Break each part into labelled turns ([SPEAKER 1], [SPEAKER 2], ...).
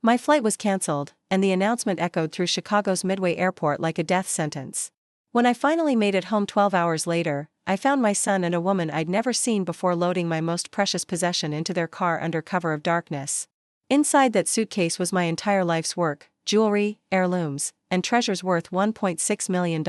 [SPEAKER 1] My flight was cancelled, and the announcement echoed through Chicago's Midway Airport like a death sentence. When I finally made it home 12 hours later, I found my son and a woman I'd never seen before loading my most precious possession into their car under cover of darkness. Inside that suitcase was my entire life's work, jewelry, heirlooms, and treasures worth $1.6 million.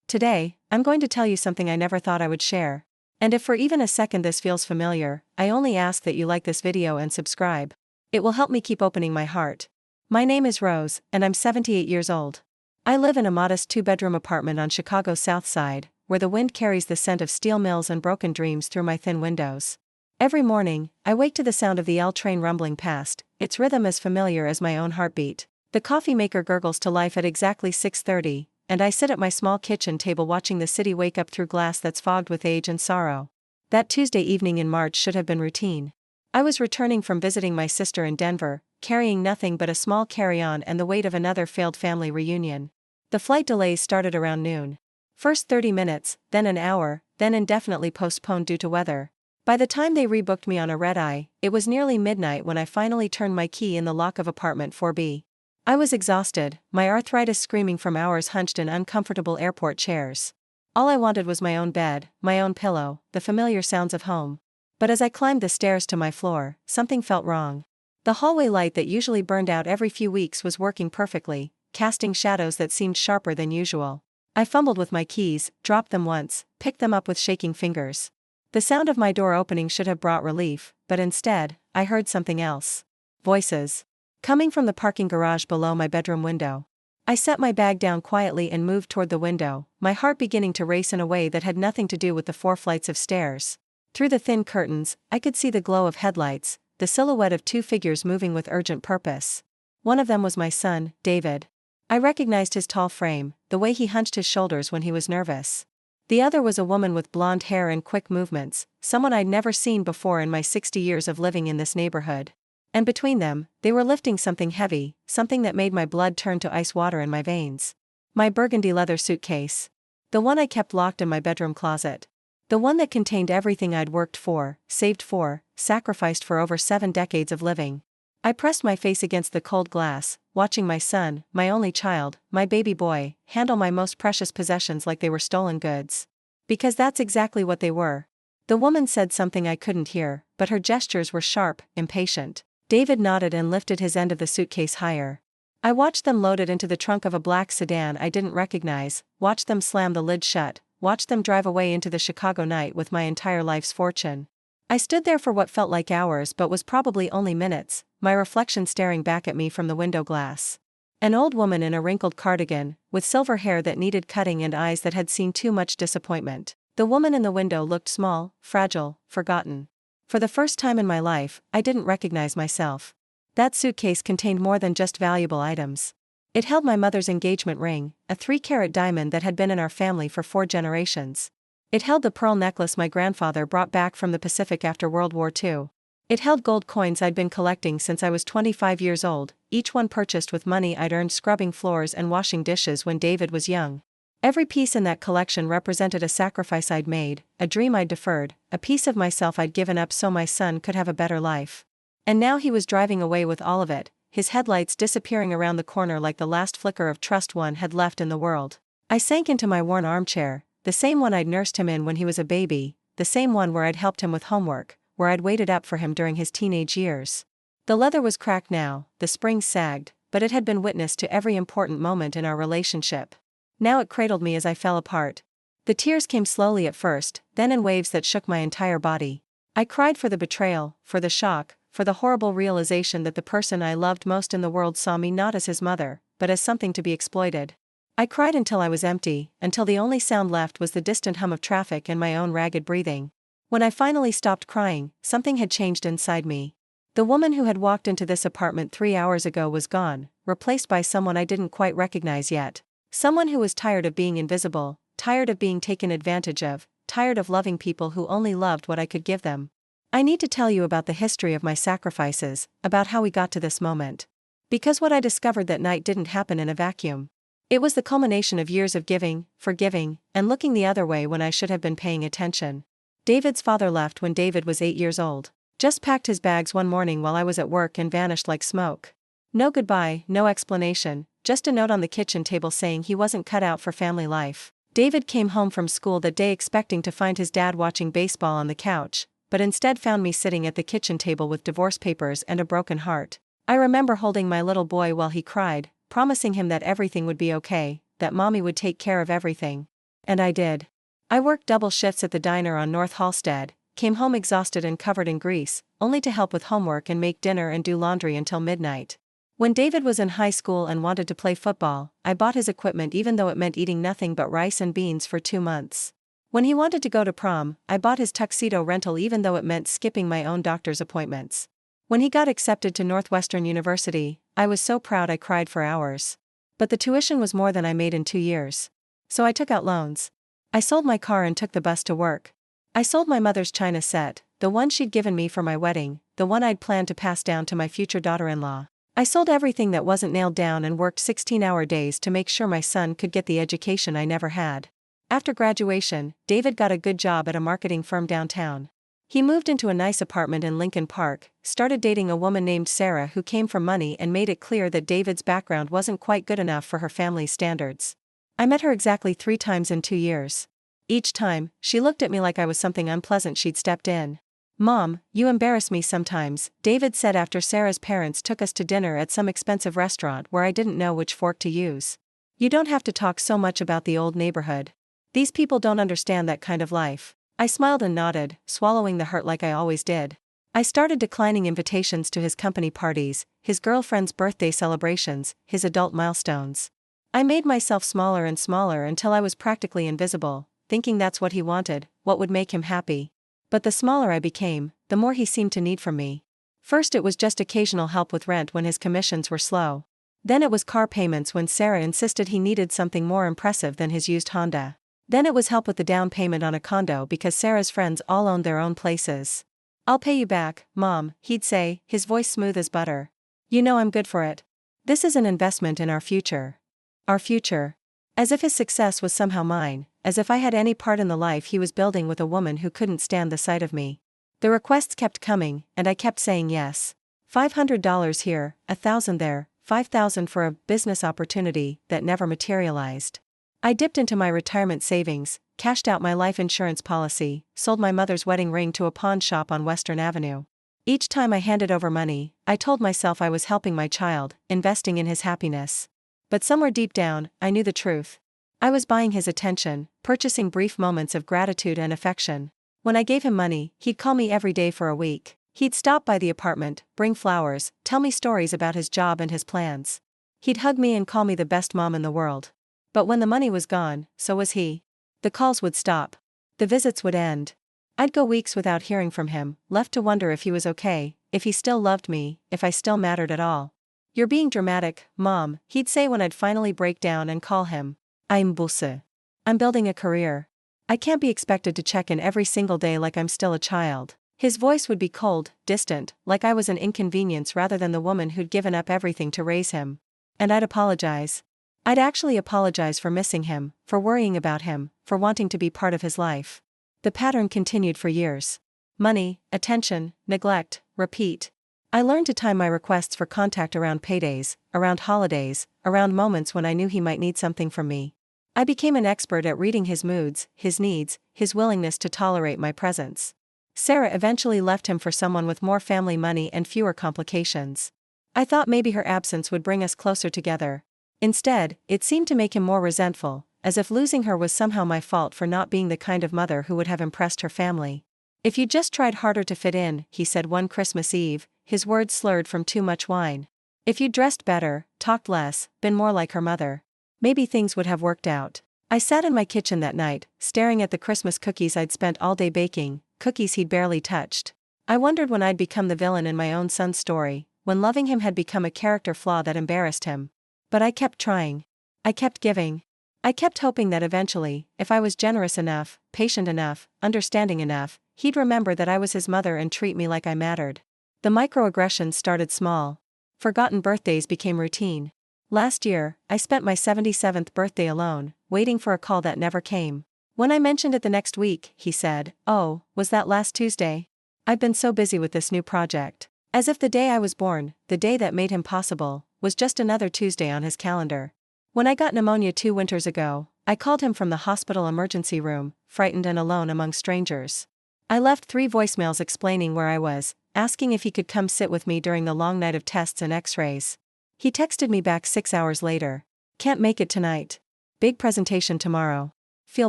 [SPEAKER 1] Today, I'm going to tell you something I never thought I would share. And if for even a second this feels familiar, I only ask that you like this video and subscribe. It will help me keep opening my heart. My name is Rose, and I'm 78 years old. I live in a modest 2-bedroom apartment on Chicago's South Side, where the wind carries the scent of steel mills and broken dreams through my thin windows. Every morning, I wake to the sound of the L train rumbling past, its rhythm as familiar as my own heartbeat. The coffee maker gurgles to life at exactly 6:30, and I sit at my small kitchen table watching the city wake up through glass that's fogged with age and sorrow. That Tuesday evening in March should have been routine. I was returning from visiting my sister in Denver, carrying nothing but a small carry-on and the weight of another failed family reunion. The flight delays started around noon. First 30 minutes, then an hour, then indefinitely postponed due to weather. By the time they rebooked me on a red-eye, it was nearly midnight when I finally turned my key in the lock of apartment 4B. I was exhausted, my arthritis screaming from hours hunched in uncomfortable airport chairs. All I wanted was my own bed, my own pillow, the familiar sounds of home. But as I climbed the stairs to my floor, something felt wrong. The hallway light that usually burned out every few weeks was working perfectly, casting shadows that seemed sharper than usual. I fumbled with my keys, dropped them once, picked them up with shaking fingers. The sound of my door opening should have brought relief, but instead, I heard something else. Voices. Coming from the parking garage below my bedroom window. I set my bag down quietly and moved toward the window, my heart beginning to race in a way that had nothing to do with the 4 flights of stairs. Through the thin curtains, I could see the glow of headlights, the silhouette of 2 figures moving with urgent purpose. One of them was my son, David. I recognized his tall frame, the way he hunched his shoulders when he was nervous. The other was a woman with blonde hair and quick movements, someone I'd never seen before in my 60 years of living in this neighborhood. And between them, they were lifting something heavy, something that made my blood turn to ice water in my veins. My burgundy leather suitcase. The one I kept locked in my bedroom closet. The one that contained everything I'd worked for, saved for, sacrificed for over 7 decades of living. I pressed my face against the cold glass, watching my son, my only child, my baby boy, handle my most precious possessions like they were stolen goods. Because that's exactly what they were. The woman said something I couldn't hear, but her gestures were sharp, impatient. David nodded and lifted his end of the suitcase higher. I watched them load it into the trunk of a black sedan I didn't recognize, watched them slam the lid shut, watched them drive away into the Chicago night with my entire life's fortune. I stood there for what felt like hours but was probably only minutes, my reflection staring back at me from the window glass. An old woman in a wrinkled cardigan, with silver hair that needed cutting and eyes that had seen too much disappointment. The woman in the window looked small, fragile, forgotten. For the first time in my life, I didn't recognize myself. That suitcase contained more than just valuable items. It held my mother's engagement ring, a 3-carat diamond that had been in our family for 4 generations. It held the pearl necklace my grandfather brought back from the Pacific after World War II. It held gold coins I'd been collecting since I was 25 years old, each one purchased with money I'd earned scrubbing floors and washing dishes when David was young. Every piece in that collection represented a sacrifice I'd made, a dream I'd deferred, a piece of myself I'd given up so my son could have a better life. And now he was driving away with all of it, his headlights disappearing around the corner like the last flicker of trust one had left in the world. I sank into my worn armchair, the same one I'd nursed him in when he was a baby, the same one where I'd helped him with homework, where I'd waited up for him during his teenage years. The leather was cracked now, the springs sagged, but it had been witness to every important moment in our relationship. Now it cradled me as I fell apart. The tears came slowly at first, then in waves that shook my entire body. I cried for the betrayal, for the shock, for the horrible realization that the person I loved most in the world saw me not as his mother, but as something to be exploited. I cried until I was empty, until the only sound left was the distant hum of traffic and my own ragged breathing. When I finally stopped crying, something had changed inside me. The woman who had walked into this apartment 3 hours ago was gone, replaced by someone I didn't quite recognize yet. Someone who was tired of being invisible, tired of being taken advantage of, tired of loving people who only loved what I could give them. I need to tell you about the history of my sacrifices, about how we got to this moment. Because what I discovered that night didn't happen in a vacuum. It was the culmination of years of giving, forgiving, and looking the other way when I should have been paying attention. David's father left when David was 8 years old. Just packed his bags one morning while I was at work and vanished like smoke. No goodbye, no explanation, just a note on the kitchen table saying he wasn't cut out for family life. David came home from school that day expecting to find his dad watching baseball on the couch, but instead found me sitting at the kitchen table with divorce papers and a broken heart. I remember holding my little boy while he cried, promising him that everything would be okay, that mommy would take care of everything. And I did. I worked double shifts at the diner on North Halsted, came home exhausted and covered in grease, only to help with homework and make dinner and do laundry until midnight. When David was in high school and wanted to play football, I bought his equipment even though it meant eating nothing but rice and beans for 2 months. When he wanted to go to prom, I bought his tuxedo rental even though it meant skipping my own doctor's appointments. When he got accepted to Northwestern University, I was so proud I cried for hours. But the tuition was more than I made in 2 years. So I took out loans. I sold my car and took the bus to work. I sold my mother's china set, the one she'd given me for my wedding, the one I'd planned to pass down to my future daughter-in-law. I sold everything that wasn't nailed down and worked 16-hour days to make sure my son could get the education I never had. After graduation, David got a good job at a marketing firm downtown. He moved into a nice apartment in Lincoln Park, started dating a woman named Sarah who came from money and made it clear that David's background wasn't quite good enough for her family's standards. I met her exactly 3 times in 2 years. Each time, she looked at me like I was something unpleasant she'd stepped in. "Mom, you embarrass me sometimes," David said after Sarah's parents took us to dinner at some expensive restaurant where I didn't know which fork to use. "You don't have to talk so much about the old neighborhood. These people don't understand that kind of life." I smiled and nodded, swallowing the hurt like I always did. I started declining invitations to his company parties, his girlfriend's birthday celebrations, his adult milestones. I made myself smaller and smaller until I was practically invisible, thinking that's what he wanted, what would make him happy. But the smaller I became, the more he seemed to need from me. First it was just occasional help with rent when his commissions were slow. Then it was car payments when Sarah insisted he needed something more impressive than his used Honda. Then it was help with the down payment on a condo because Sarah's friends all owned their own places. "I'll pay you back, Mom," he'd say, his voice smooth as butter. "You know I'm good for it. This is an investment in our future." Our future. As if his success was somehow mine, as if I had any part in the life he was building with a woman who couldn't stand the sight of me. The requests kept coming, and I kept saying yes. $500 here, 1,000 there, 5,000 for a business opportunity that never materialized. I dipped into my retirement savings, cashed out my life insurance policy, sold my mother's wedding ring to a pawn shop on Western Avenue. Each time I handed over money, I told myself I was helping my child, investing in his happiness. But somewhere deep down, I knew the truth. I was buying his attention, purchasing brief moments of gratitude and affection. When I gave him money, he'd call me every day for a week. He'd stop by the apartment, bring flowers, tell me stories about his job and his plans. He'd hug me and call me the best mom in the world. But when the money was gone, so was he. The calls would stop. The visits would end. I'd go weeks without hearing from him, left to wonder if he was okay, if he still loved me, if I still mattered at all. "You're being dramatic, Mom," he'd say when I'd finally break down and call him. "I'm bullshit. I'm building a career. I can't be expected to check in every single day like I'm still a child." His voice would be cold, distant, like I was an inconvenience rather than the woman who'd given up everything to raise him. And I'd apologize. I'd actually apologize for missing him, for worrying about him, for wanting to be part of his life. The pattern continued for years. Money, attention, neglect, repeat. I learned to time my requests for contact around paydays, around holidays, around moments when I knew he might need something from me. I became an expert at reading his moods, his needs, his willingness to tolerate my presence. Sarah eventually left him for someone with more family money and fewer complications. I thought maybe her absence would bring us closer together. Instead, it seemed to make him more resentful, as if losing her was somehow my fault for not being the kind of mother who would have impressed her family. "If you just tried harder to fit in," he said one Christmas Eve, his words slurred from too much wine. "If you'd dressed better, talked less, been more like her mother, maybe things would have worked out." I sat in my kitchen that night, staring at the Christmas cookies I'd spent all day baking, cookies he'd barely touched. I wondered when I'd become the villain in my own son's story, when loving him had become a character flaw that embarrassed him. But I kept trying. I kept giving. I kept hoping that eventually, if I was generous enough, patient enough, understanding enough, he'd remember that I was his mother and treat me like I mattered. The microaggressions started small. Forgotten birthdays became routine. Last year, I spent my 77th birthday alone, waiting for a call that never came. When I mentioned it the next week, he said, "Oh, was that last Tuesday? I've been so busy with this new project." As if the day I was born, the day that made him possible, was just another Tuesday on his calendar. When I got pneumonia 2 winters ago, I called him from the hospital emergency room, frightened and alone among strangers. I left 3 voicemails explaining where I was, asking if he could come sit with me during the long night of tests and x-rays. He texted me back 6 hours later. Can't make it tonight. Big presentation tomorrow. Feel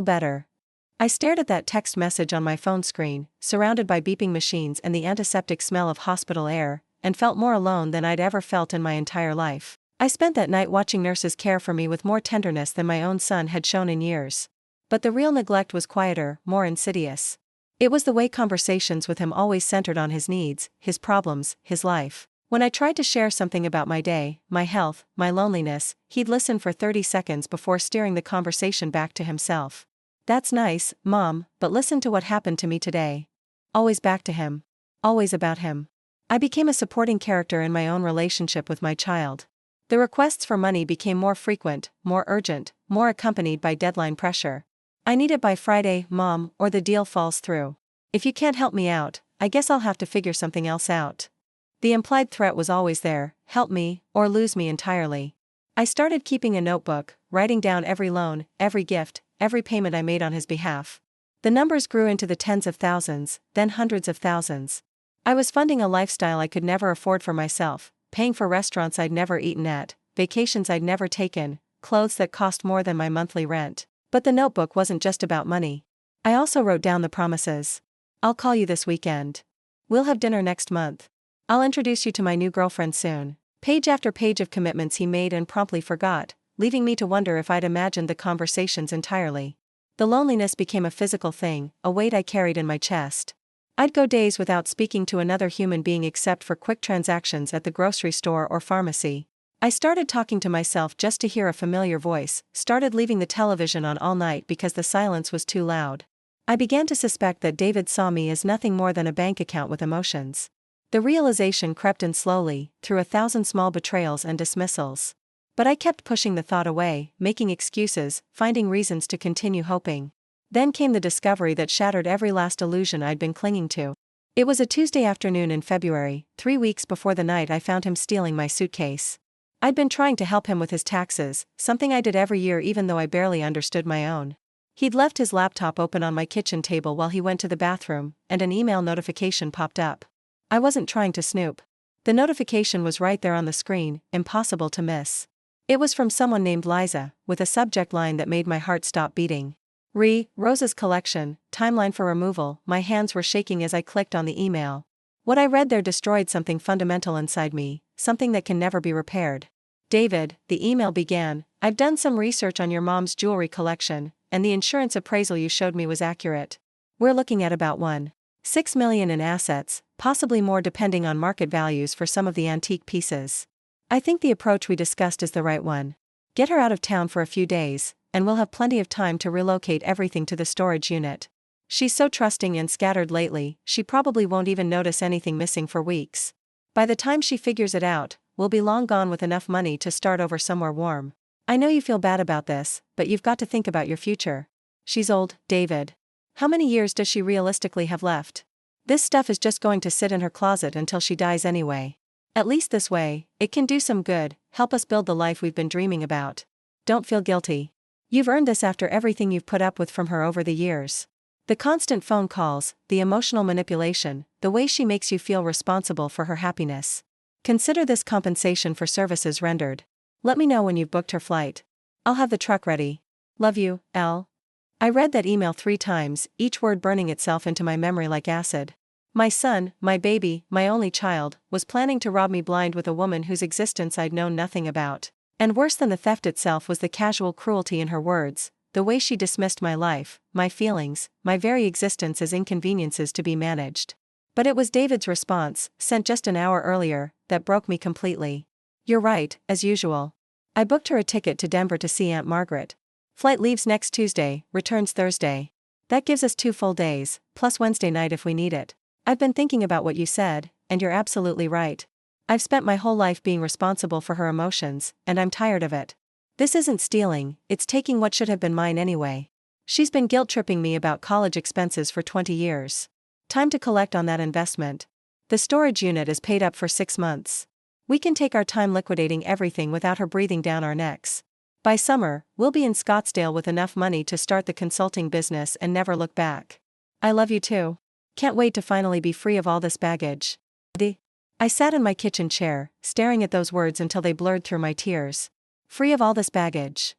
[SPEAKER 1] better. I stared at that text message on my phone screen, surrounded by beeping machines and the antiseptic smell of hospital air, and felt more alone than I'd ever felt in my entire life. I spent that night watching nurses care for me with more tenderness than my own son had shown in years. But the real neglect was quieter, more insidious. It was the way conversations with him always centered on his needs, his problems, his life. When I tried to share something about my day, my health, my loneliness, he'd listen for 30 seconds before steering the conversation back to himself. That's nice, Mom, but listen to what happened to me today. Always back to him. Always about him. I became a supporting character in my own relationship with my child. The requests for money became more frequent, more urgent, more accompanied by deadline pressure. I need it by Friday, Mom, or the deal falls through. If you can't help me out, I guess I'll have to figure something else out. The implied threat was always there: help me, or lose me entirely. I started keeping a notebook, writing down every loan, every gift, every payment I made on his behalf. The numbers grew into the tens of thousands, then hundreds of thousands. I was funding a lifestyle I could never afford for myself, paying for restaurants I'd never eaten at, vacations I'd never taken, clothes that cost more than my monthly rent. But the notebook wasn't just about money. I also wrote down the promises. I'll call you this weekend. We'll have dinner next month. I'll introduce you to my new girlfriend soon. Page after page of commitments he made and promptly forgot, leaving me to wonder if I'd imagined the conversations entirely. The loneliness became a physical thing, a weight I carried in my chest. I'd go days without speaking to another human being except for quick transactions at the grocery store or pharmacy. I started talking to myself just to hear a familiar voice, started leaving the television on all night because the silence was too loud. I began to suspect that David saw me as nothing more than a bank account with emotions. The realization crept in slowly, through 1,000 small betrayals and dismissals. But I kept pushing the thought away, making excuses, finding reasons to continue hoping. Then came the discovery that shattered every last illusion I'd been clinging to. It was a Tuesday afternoon in February, 3 weeks before the night I found him stealing my suitcase. I'd been trying to help him with his taxes, something I did every year even though I barely understood my own. He'd left his laptop open on my kitchen table while he went to the bathroom, and an email notification popped up. I wasn't trying to snoop. The notification was right there on the screen, impossible to miss. It was from someone named Liza, with a subject line that made my heart stop beating. Rose's collection, timeline for removal. My hands were shaking as I clicked on the email. What I read there destroyed something fundamental inside me, something that can never be repaired. David, the email began, I've done some research on your mom's jewelry collection, and the insurance appraisal you showed me was accurate. We're looking at about $1.6 million in assets, possibly more depending on market values for some of the antique pieces. I think the approach we discussed is the right one. Get her out of town for a few days, and we'll have plenty of time to relocate everything to the storage unit. She's so trusting and scattered lately, she probably won't even notice anything missing for weeks. By the time she figures it out, we'll be long gone with enough money to start over somewhere warm. I know you feel bad about this, but you've got to think about your future. She's old, David. How many years does she realistically have left? This stuff is just going to sit in her closet until she dies anyway. At least this way, it can do some good, help us build the life we've been dreaming about. Don't feel guilty. You've earned this after everything you've put up with from her over the years. The constant phone calls, the emotional manipulation, the way she makes you feel responsible for her happiness. Consider this compensation for services rendered. Let me know when you've booked her flight. I'll have the truck ready. Love you, L. I read that email 3 times, each word burning itself into my memory like acid. My son, my baby, my only child, was planning to rob me blind with a woman whose existence I'd known nothing about. And worse than the theft itself was the casual cruelty in her words, the way she dismissed my life, my feelings, my very existence as inconveniences to be managed. But it was David's response, sent just an hour earlier, that broke me completely. You're right, as usual. I booked her a ticket to Denver to see Aunt Margaret. Flight leaves next Tuesday, returns Thursday. That gives us 2 full days, plus Wednesday night if we need it. I've been thinking about what you said, and you're absolutely right. I've spent my whole life being responsible for her emotions, and I'm tired of it. This isn't stealing, it's taking what should have been mine anyway. She's been guilt-tripping me about college expenses for 20 years. Time to collect on that investment. The storage unit is paid up for 6 months. We can take our time liquidating everything without her breathing down our necks. By summer, we'll be in Scottsdale with enough money to start the consulting business and never look back. I love you too. Can't wait to finally be free of all this baggage. I sat in my kitchen chair, staring at those words until they blurred through my tears. Free of all this baggage.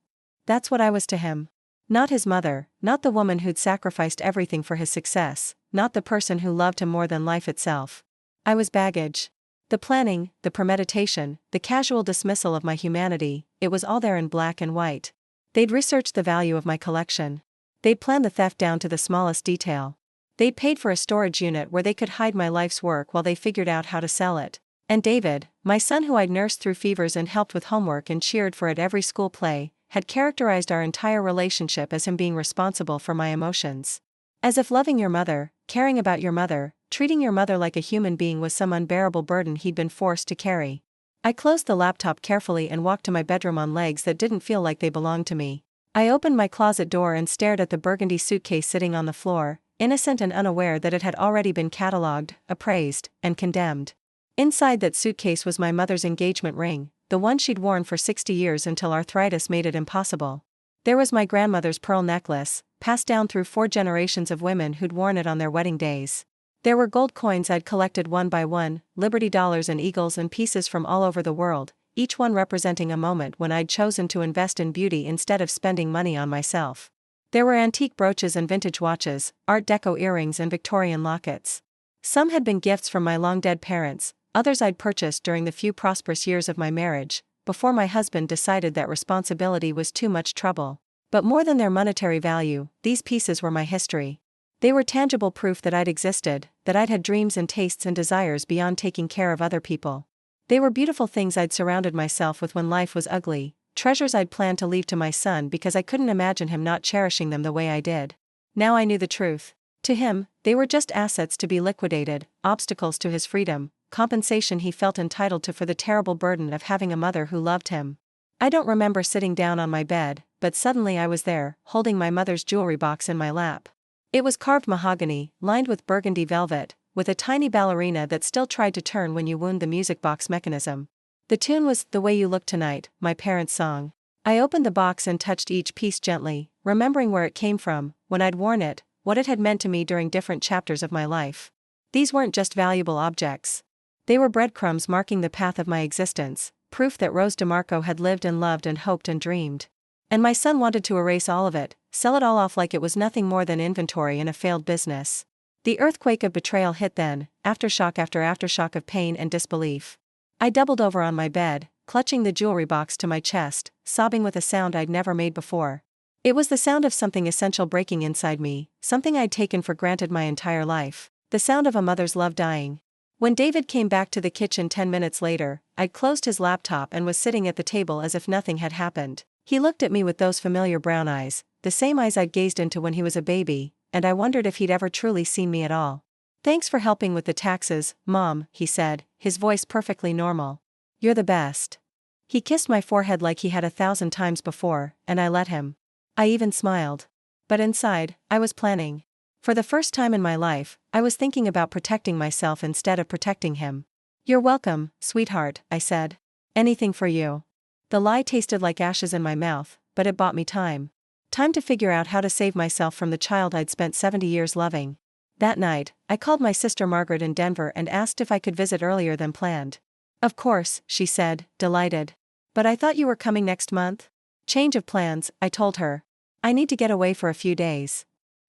[SPEAKER 1] That's what I was to him. Not his mother, not the woman who'd sacrificed everything for his success, not the person who loved him more than life itself. I was baggage. The planning, the premeditation, the casual dismissal of my humanity, it was all there in black and white. They'd researched the value of my collection. They'd planned the theft down to the smallest detail. They'd paid for a storage unit where they could hide my life's work while they figured out how to sell it. And David, my son who I'd nursed through fevers and helped with homework and cheered for at every school play, had characterized our entire relationship as him being responsible for my emotions. As if loving your mother, caring about your mother, treating your mother like a human being was some unbearable burden he'd been forced to carry. I closed the laptop carefully and walked to my bedroom on legs that didn't feel like they belonged to me. I opened my closet door and stared at the burgundy suitcase sitting on the floor, innocent and unaware that it had already been catalogued, appraised, and condemned. Inside that suitcase was my mother's engagement ring, the one she'd worn for 60 years until arthritis made it impossible. There was my grandmother's pearl necklace, passed down through 4 generations of women who'd worn it on their wedding days. There were gold coins I'd collected one by one, Liberty dollars and eagles and pieces from all over the world, each one representing a moment when I'd chosen to invest in beauty instead of spending money on myself. There were antique brooches and vintage watches, Art Deco earrings and Victorian lockets. Some had been gifts from my long-dead parents, others I'd purchased during the few prosperous years of my marriage, before my husband decided that responsibility was too much trouble. But more than their monetary value, these pieces were my history. They were tangible proof that I'd existed, that I'd had dreams and tastes and desires beyond taking care of other people. They were beautiful things I'd surrounded myself with when life was ugly, treasures I'd planned to leave to my son because I couldn't imagine him not cherishing them the way I did. Now I knew the truth. To him, they were just assets to be liquidated, obstacles to his freedom, compensation he felt entitled to for the terrible burden of having a mother who loved him. I don't remember sitting down on my bed, but suddenly I was there, holding my mother's jewelry box in my lap. It was carved mahogany, lined with burgundy velvet, with a tiny ballerina that still tried to turn when you wound the music box mechanism. The tune was "The Way You Look Tonight," my parents' song. I opened the box and touched each piece gently, remembering where it came from, when I'd worn it, what it had meant to me during different chapters of my life. These weren't just valuable objects. They were breadcrumbs marking the path of my existence, proof that Rose DeMarco had lived and loved and hoped and dreamed. And my son wanted to erase all of it, sell it all off like it was nothing more than inventory in a failed business. The earthquake of betrayal hit then, aftershock after aftershock of pain and disbelief. I doubled over on my bed, clutching the jewelry box to my chest, sobbing with a sound I'd never made before. It was the sound of something essential breaking inside me, something I'd taken for granted my entire life, the sound of a mother's love dying. When David came back to the kitchen 10 minutes later, I'd closed his laptop and was sitting at the table as if nothing had happened. He looked at me with those familiar brown eyes, the same eyes I'd gazed into when he was a baby, and I wondered if he'd ever truly seen me at all. "Thanks for helping with the taxes, Mom," he said, his voice perfectly normal. "You're the best." He kissed my forehead like he had 1,000 times before, and I let him. I even smiled. But inside, I was planning. For the first time in my life, I was thinking about protecting myself instead of protecting him. "You're welcome, sweetheart," I said. "Anything for you." The lie tasted like ashes in my mouth, but it bought me time. Time to figure out how to save myself from the child I'd spent 70 years loving. That night, I called my sister Margaret in Denver and asked if I could visit earlier than planned. "Of course," she said, delighted. "But I thought you were coming next month?" "Change of plans," I told her. "I need to get away for a few days."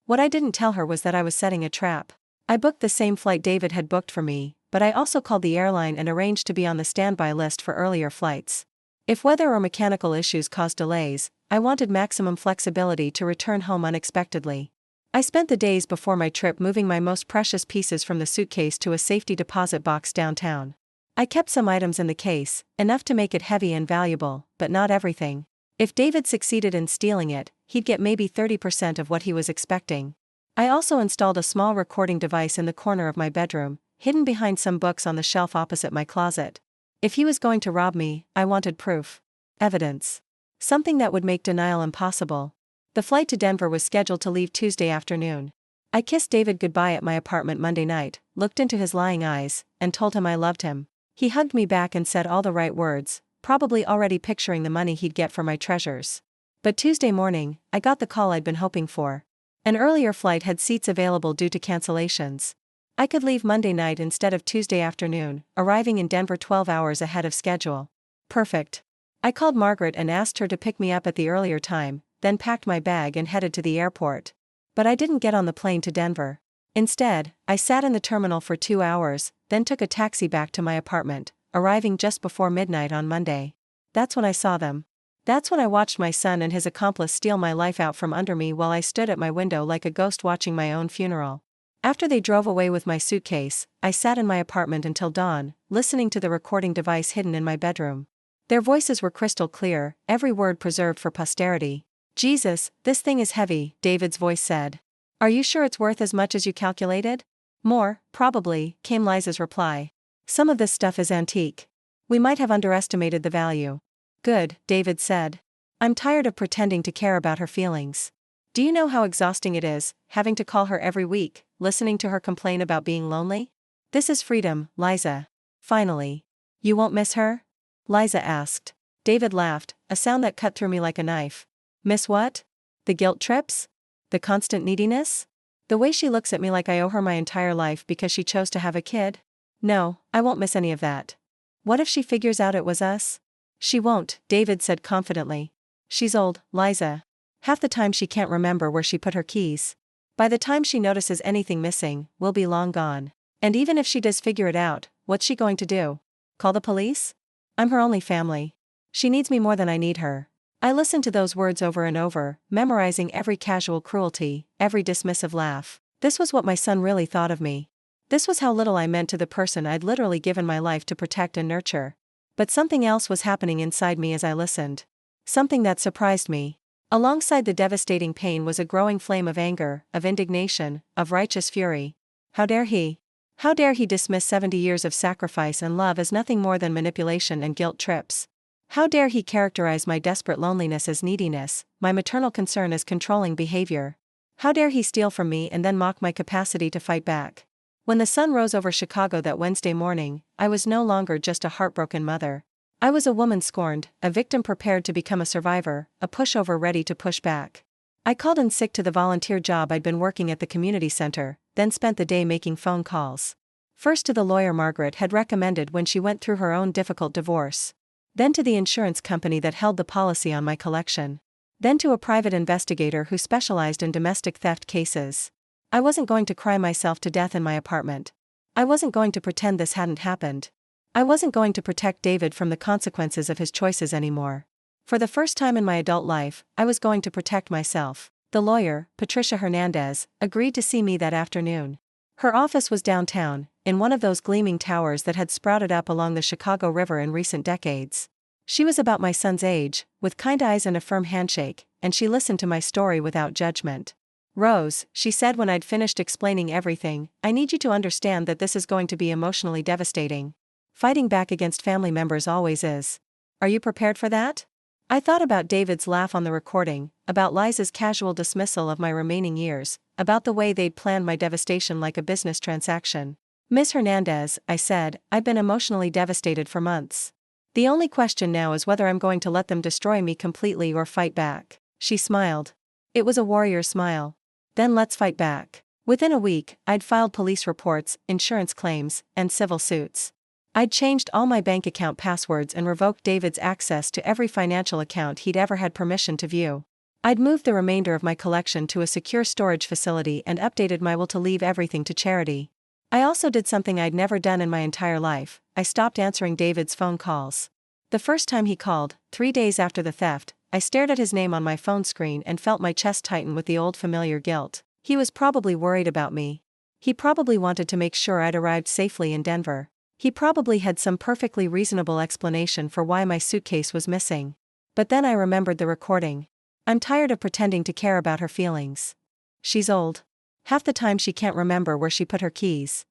[SPEAKER 1] What I didn't tell her was that I was setting a trap. I booked the same flight David had booked for me, but I also called the airline and arranged to be on the standby list for earlier flights. If weather or mechanical issues caused delays, I wanted maximum flexibility to return home unexpectedly. I spent the days before my trip moving my most precious pieces from the suitcase to a safety deposit box downtown. I kept some items in the case, enough to make it heavy and valuable, but not everything. If David succeeded in stealing it, he'd get maybe 30% of what he was expecting. I also installed a small recording device in the corner of my bedroom, hidden behind some books on the shelf opposite my closet. If he was going to rob me, I wanted proof. Evidence. Something that would make denial impossible. The flight to Denver was scheduled to leave Tuesday afternoon. I kissed David goodbye at my apartment Monday night, looked into his lying eyes, and told him I loved him. He hugged me back and said all the right words, probably already picturing the money he'd get for my treasures. But Tuesday morning, I got the call I'd been hoping for. An earlier flight had seats available due to cancellations. I could leave Monday night instead of Tuesday afternoon, arriving in Denver 12 hours ahead of schedule. Perfect. I called Margaret and asked her to pick me up at the earlier time, then packed my bag and headed to the airport. But I didn't get on the plane to Denver. Instead, I sat in the terminal for 2 hours, then took a taxi back to my apartment, arriving just before midnight on Monday. That's when I saw them. That's when I watched my son and his accomplice steal my life out from under me while I stood at my window like a ghost watching my own funeral. After they drove away with my suitcase, I sat in my apartment until dawn, listening to the recording device hidden in my bedroom. Their voices were crystal clear, every word preserved for posterity. "Jesus, this thing is heavy," David's voice said. "Are you sure it's worth as much as you calculated?" "More, probably," came Liza's reply. "Some of this stuff is antique. We might have underestimated the value." "Good," David said. "I'm tired of pretending to care about her feelings. Do you know how exhausting it is, having to call her every week, listening to her complain about being lonely? This is freedom, Liza. Finally. You won't miss her?" Liza asked. David laughed, a sound that cut through me like a knife. "Miss what? The guilt trips? The constant neediness? The way she looks at me like I owe her my entire life because she chose to have a kid? No, I won't miss any of that. What if she figures out it was us?" "She won't," David said confidently. "She's old, Liza. Half the time she can't remember where she put her keys. By the time she notices anything missing, we'll be long gone. And even if she does figure it out, what's she going to do? Call the police? I'm her only family. She needs me more than I need her." I listened to those words over and over, memorizing every casual cruelty, every dismissive laugh. This was what my son really thought of me. This was how little I meant to the person I'd literally given my life to protect and nurture. But something else was happening inside me as I listened. Something that surprised me. Alongside the devastating pain was a growing flame of anger, of indignation, of righteous fury. How dare he? How dare he dismiss 70 years of sacrifice and love as nothing more than manipulation and guilt trips? How dare he characterize my desperate loneliness as neediness, my maternal concern as controlling behavior? How dare he steal from me and then mock my capacity to fight back? When the sun rose over Chicago that Wednesday morning, I was no longer just a heartbroken mother. I was a woman scorned, a victim prepared to become a survivor, a pushover ready to push back. I called in sick to the volunteer job I'd been working at the community center, then spent the day making phone calls. First to the lawyer Margaret had recommended when she went through her own difficult divorce. Then to the insurance company that held the policy on my collection. Then to a private investigator who specialized in domestic theft cases. I wasn't going to cry myself to death in my apartment. I wasn't going to pretend this hadn't happened. I wasn't going to protect David from the consequences of his choices anymore. For the first time in my adult life, I was going to protect myself. The lawyer, Patricia Hernandez, agreed to see me that afternoon. Her office was downtown, in one of those gleaming towers that had sprouted up along the Chicago River in recent decades. She was about my son's age, with kind eyes and a firm handshake, and she listened to my story without judgment. "Rose," she said when I'd finished explaining everything, "I need you to understand that this is going to be emotionally devastating. Fighting back against family members always is. Are you prepared for that?" I thought about David's laugh on the recording, about Liza's casual dismissal of my remaining years, about the way they'd planned my devastation like a business transaction. "Miss Hernandez," I said, "I've been emotionally devastated for months. The only question now is whether I'm going to let them destroy me completely or fight back." She smiled. It was a warrior's smile. "Then let's fight back." Within a week, I'd filed police reports, insurance claims, and civil suits. I'd changed all my bank account passwords and revoked David's access to every financial account he'd ever had permission to view. I'd moved the remainder of my collection to a secure storage facility and updated my will to leave everything to charity. I also did something I'd never done in my entire life. I stopped answering David's phone calls. The first time he called, 3 days after the theft, I stared at his name on my phone screen and felt my chest tighten with the old familiar guilt. He was probably worried about me. He probably wanted to make sure I'd arrived safely in Denver. He probably had some perfectly reasonable explanation for why my suitcase was missing. But then I remembered the recording. I'm tired of pretending to care about her feelings. She's old. Half the time she can't remember where she put her keys.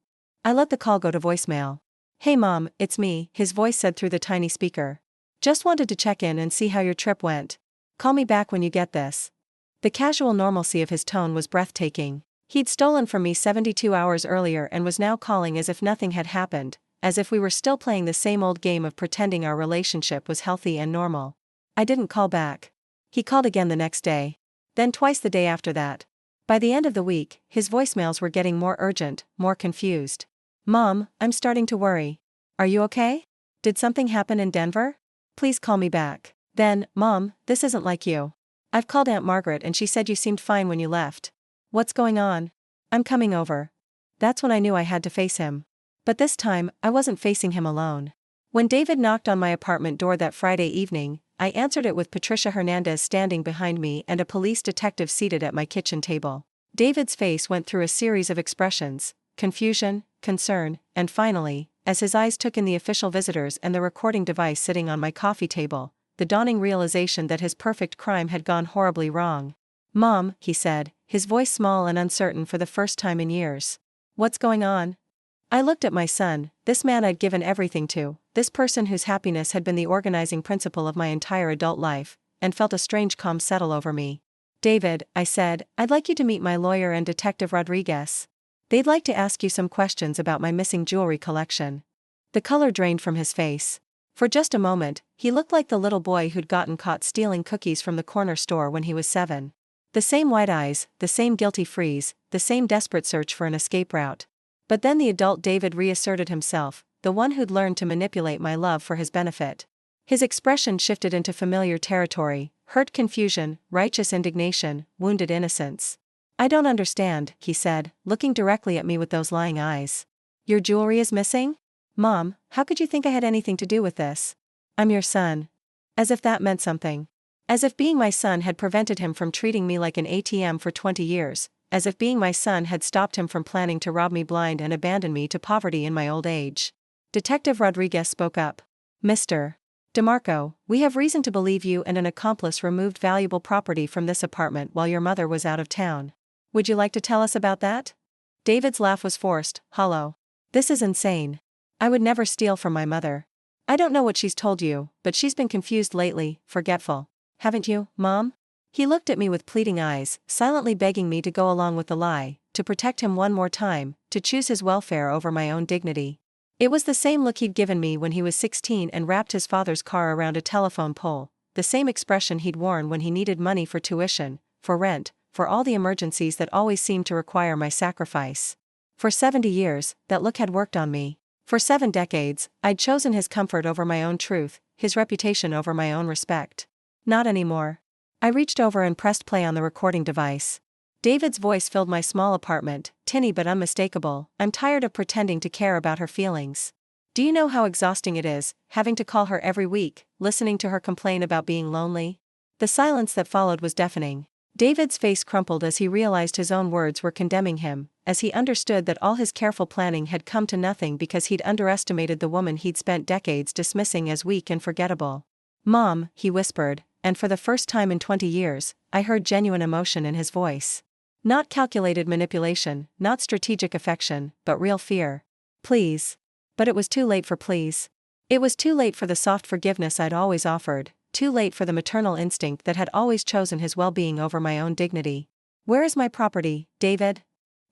[SPEAKER 1] I let the call go to voicemail. "Hey Mom, it's me," his voice said through the tiny speaker. "Just wanted to check in and see how your trip went. Call me back when you get this." The casual normalcy of his tone was breathtaking. He'd stolen from me 72 hours earlier and was now calling as if nothing had happened, as if we were still playing the same old game of pretending our relationship was healthy and normal. I didn't call back. He called again the next day. Then twice the day after that. By the end of the week, his voicemails were getting more urgent, more confused. "Mom, I'm starting to worry. Are you okay? Did something happen in Denver? Please call me back." Then, "Mom, this isn't like you. I've called Aunt Margaret and she said you seemed fine when you left. What's going on? I'm coming over." That's when I knew I had to face him. But this time, I wasn't facing him alone. When David knocked on my apartment door that Friday evening, I answered it with Patricia Hernandez standing behind me and a police detective seated at my kitchen table. David's face went through a series of expressions: confusion, concern, and finally, as his eyes took in the official visitors and the recording device sitting on my coffee table, the dawning realization that his perfect crime had gone horribly wrong. "Mom," he said, his voice small and uncertain for the first time in years. "What's going on?" I looked at my son, this man I'd given everything to, this person whose happiness had been the organizing principle of my entire adult life, and felt a strange calm settle over me. "David," I said, "I'd like you to meet my lawyer and Detective Rodriguez. They'd like to ask you some questions about my missing jewelry collection." The color drained from his face. For just a moment, he looked like the little boy who'd gotten caught stealing cookies from the corner store when he was 7. The same wide eyes, the same guilty freeze, the same desperate search for an escape route. But then the adult David reasserted himself, the one who'd learned to manipulate my love for his benefit. His expression shifted into familiar territory: hurt confusion, righteous indignation, wounded innocence. "I don't understand," he said, looking directly at me with those lying eyes. "Your jewelry is missing? Mom, how could you think I had anything to do with this? I'm your son." As if that meant something. As if being my son had prevented him from treating me like an ATM for 20 years. As if being my son had stopped him from planning to rob me blind and abandon me to poverty in my old age. Detective Rodriguez spoke up. "Mr. DeMarco, we have reason to believe you and an accomplice removed valuable property from this apartment while your mother was out of town. Would you like to tell us about that?" David's laugh was forced, hollow. "This is insane. I would never steal from my mother. I don't know what she's told you, but she's been confused lately, forgetful. Haven't you, Mom?" He looked at me with pleading eyes, silently begging me to go along with the lie, to protect him one more time, to choose his welfare over my own dignity. It was the same look he'd given me when he was 16 and wrapped his father's car around a telephone pole, the same expression he'd worn when he needed money for tuition, for rent, for all the emergencies that always seemed to require my sacrifice. For 70 years, that look had worked on me. For 7 decades, I'd chosen his comfort over my own truth, his reputation over my own respect. Not anymore. I reached over and pressed play on the recording device. David's voice filled my small apartment, tinny but unmistakable. "I'm tired of pretending to care about her feelings. Do you know how exhausting it is, having to call her every week, listening to her complain about being lonely?" The silence that followed was deafening. David's face crumpled as he realized his own words were condemning him, as he understood that all his careful planning had come to nothing because he'd underestimated the woman he'd spent decades dismissing as weak and forgettable. "Mom," he whispered, and for the first time in 20 years, I heard genuine emotion in his voice. Not calculated manipulation, not strategic affection, but real fear. "Please." But it was too late for please. It was too late for the soft forgiveness I'd always offered, too late for the maternal instinct that had always chosen his well-being over my own dignity. "Where is my property, David?"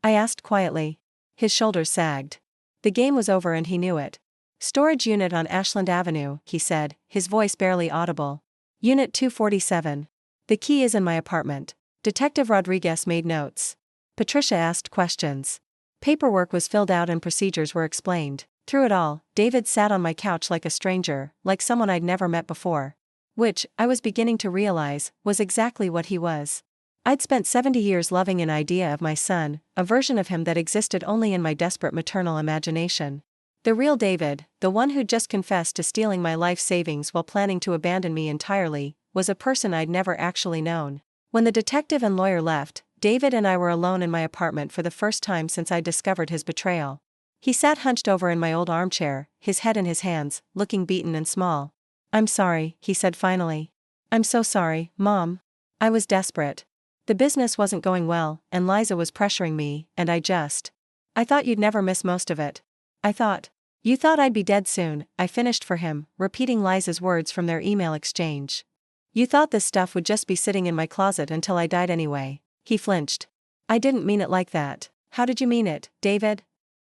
[SPEAKER 1] I asked quietly. His shoulders sagged. The game was over and he knew it. "Storage unit on Ashland Avenue," he said, his voice barely audible. "Unit 247. The key is in my apartment." Detective Rodriguez made notes. Patricia asked questions. Paperwork was filled out and procedures were explained. Through it all, David sat on my couch like a stranger, like someone I'd never met before. Which, I was beginning to realize, was exactly what he was. I'd spent 70 years loving an idea of my son, a version of him that existed only in my desperate maternal imagination. The real David, the one who'd just confessed to stealing my life savings while planning to abandon me entirely, was a person I'd never actually known. When the detective and lawyer left, David and I were alone in my apartment for the first time since I'd discovered his betrayal. He sat hunched over in my old armchair, his head in his hands, looking beaten and small. "I'm sorry," he said finally. "I'm so sorry, Mom. I was desperate. The business wasn't going well, and Liza was pressuring me, and I thought you'd never miss most of it. You thought I'd be dead soon," I finished for him, repeating Liza's words from their email exchange. "You thought this stuff would just be sitting in my closet until I died anyway." He flinched. I didn't mean it like that. How did you mean it, David?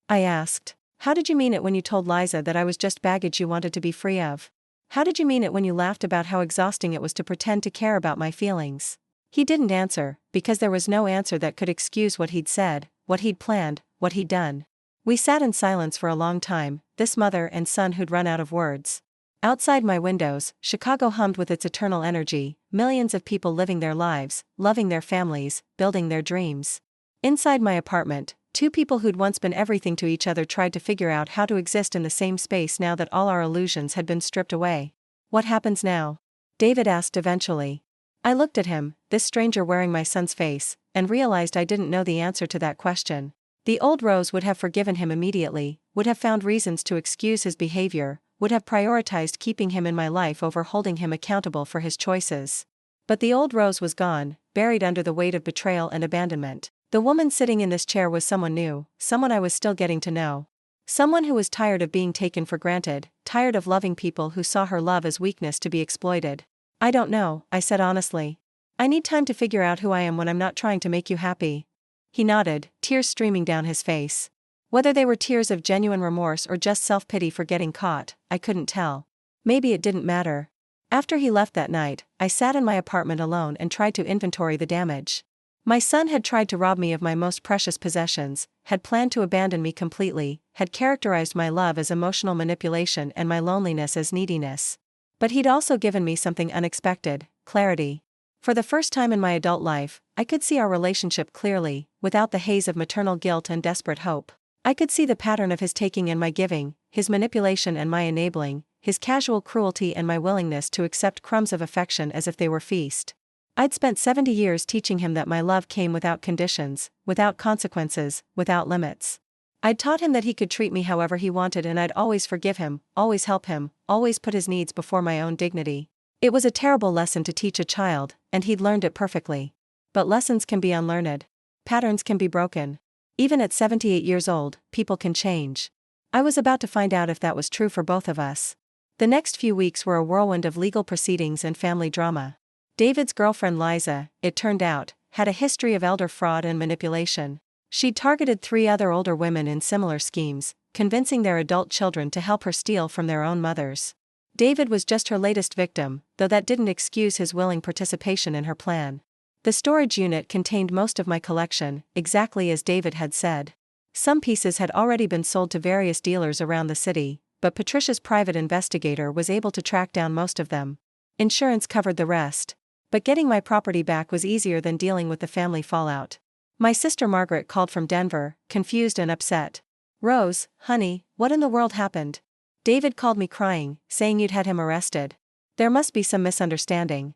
[SPEAKER 1] I asked. How did you mean it when you told Liza that I was just baggage you wanted to be free of? How did you mean it when you laughed about how exhausting it was to pretend to care about my feelings? He didn't answer, because there was no answer that could excuse what he'd said, what he'd planned, what he'd done. We sat in silence for a long time, this mother and son who'd run out of words. Outside my windows, Chicago hummed with its eternal energy, millions of people living their lives, loving their families, building their dreams. Inside my apartment, two people who'd once been everything to each other tried to figure out how to exist in the same space now that all our illusions had been stripped away. What happens now? David asked eventually. I looked at him, this stranger wearing my son's face, and realized I didn't know the answer to that question. The old Rose would have forgiven him immediately, would have found reasons to excuse his behavior, would have prioritized keeping him in my life over holding him accountable for his choices. But the old Rose was gone, buried under the weight of betrayal and abandonment. The woman sitting in this chair was someone new, someone I was still getting to know. Someone who was tired of being taken for granted, tired of loving people who saw her love as weakness to be exploited. I don't know, I said honestly. I need time to figure out who I am when I'm not trying to make you happy. He nodded, tears streaming down his face. Whether they were tears of genuine remorse or just self-pity for getting caught, I couldn't tell. Maybe it didn't matter. After he left that night, I sat in my apartment alone and tried to inventory the damage. My son had tried to rob me of my most precious possessions, had planned to abandon me completely, had characterized my love as emotional manipulation and my loneliness as neediness. But he'd also given me something unexpected, clarity. For the first time in my adult life, I could see our relationship clearly, without the haze of maternal guilt and desperate hope. I could see the pattern of his taking and my giving, his manipulation and my enabling, his casual cruelty and my willingness to accept crumbs of affection as if they were feast. I'd spent 70 years teaching him that my love came without conditions, without consequences, without limits. I'd taught him that he could treat me however he wanted and I'd always forgive him, always help him, always put his needs before my own dignity. It was a terrible lesson to teach a child, and he'd learned it perfectly. But lessons can be unlearned. Patterns can be broken. Even at 78 years old, people can change. I was about to find out if that was true for both of us. The next few weeks were a whirlwind of legal proceedings and family drama. David's girlfriend Liza, it turned out, had a history of elder fraud and manipulation. She'd targeted 3 other older women in similar schemes, convincing their adult children to help her steal from their own mothers. David was just her latest victim, though that didn't excuse his willing participation in her plan. The storage unit contained most of my collection, exactly as David had said. Some pieces had already been sold to various dealers around the city, but Patricia's private investigator was able to track down most of them. Insurance covered the rest. But getting my property back was easier than dealing with the family fallout. My sister Margaret called from Denver, confused and upset. "Rose, honey, what in the world happened? David called me crying, saying you'd had him arrested. There must be some misunderstanding."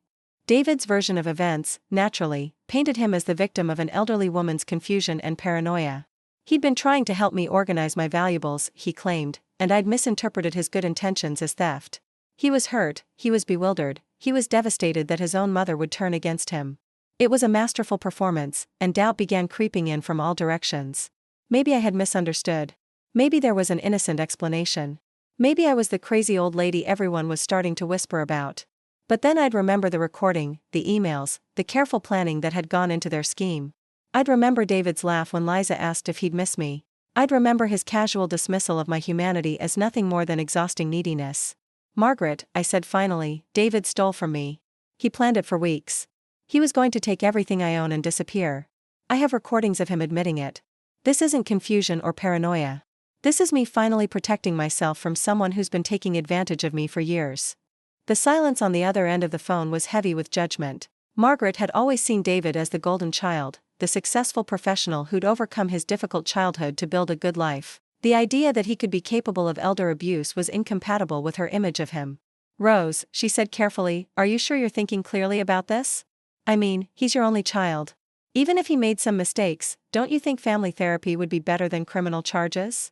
[SPEAKER 1] David's version of events, naturally, painted him as the victim of an elderly woman's confusion and paranoia. He'd been trying to help me organize my valuables, he claimed, and I'd misinterpreted his good intentions as theft. He was hurt, he was bewildered, he was devastated that his own mother would turn against him. It was a masterful performance, and doubt began creeping in from all directions. Maybe I had misunderstood. Maybe there was an innocent explanation. Maybe I was the crazy old lady everyone was starting to whisper about. But then I'd remember the recording, the emails, the careful planning that had gone into their scheme. I'd remember David's laugh when Liza asked if he'd miss me. I'd remember his casual dismissal of my humanity as nothing more than exhausting neediness. "Margaret," I said finally, "David stole from me. He planned it for weeks. He was going to take everything I own and disappear. I have recordings of him admitting it. This isn't confusion or paranoia. This is me finally protecting myself from someone who's been taking advantage of me for years." The silence on the other end of the phone was heavy with judgment. Margaret had always seen David as the golden child, the successful professional who'd overcome his difficult childhood to build a good life. The idea that he could be capable of elder abuse was incompatible with her image of him. "Rose," she said carefully, "are you sure you're thinking clearly about this? I mean, he's your only child. Even if he made some mistakes, don't you think family therapy would be better than criminal charges?"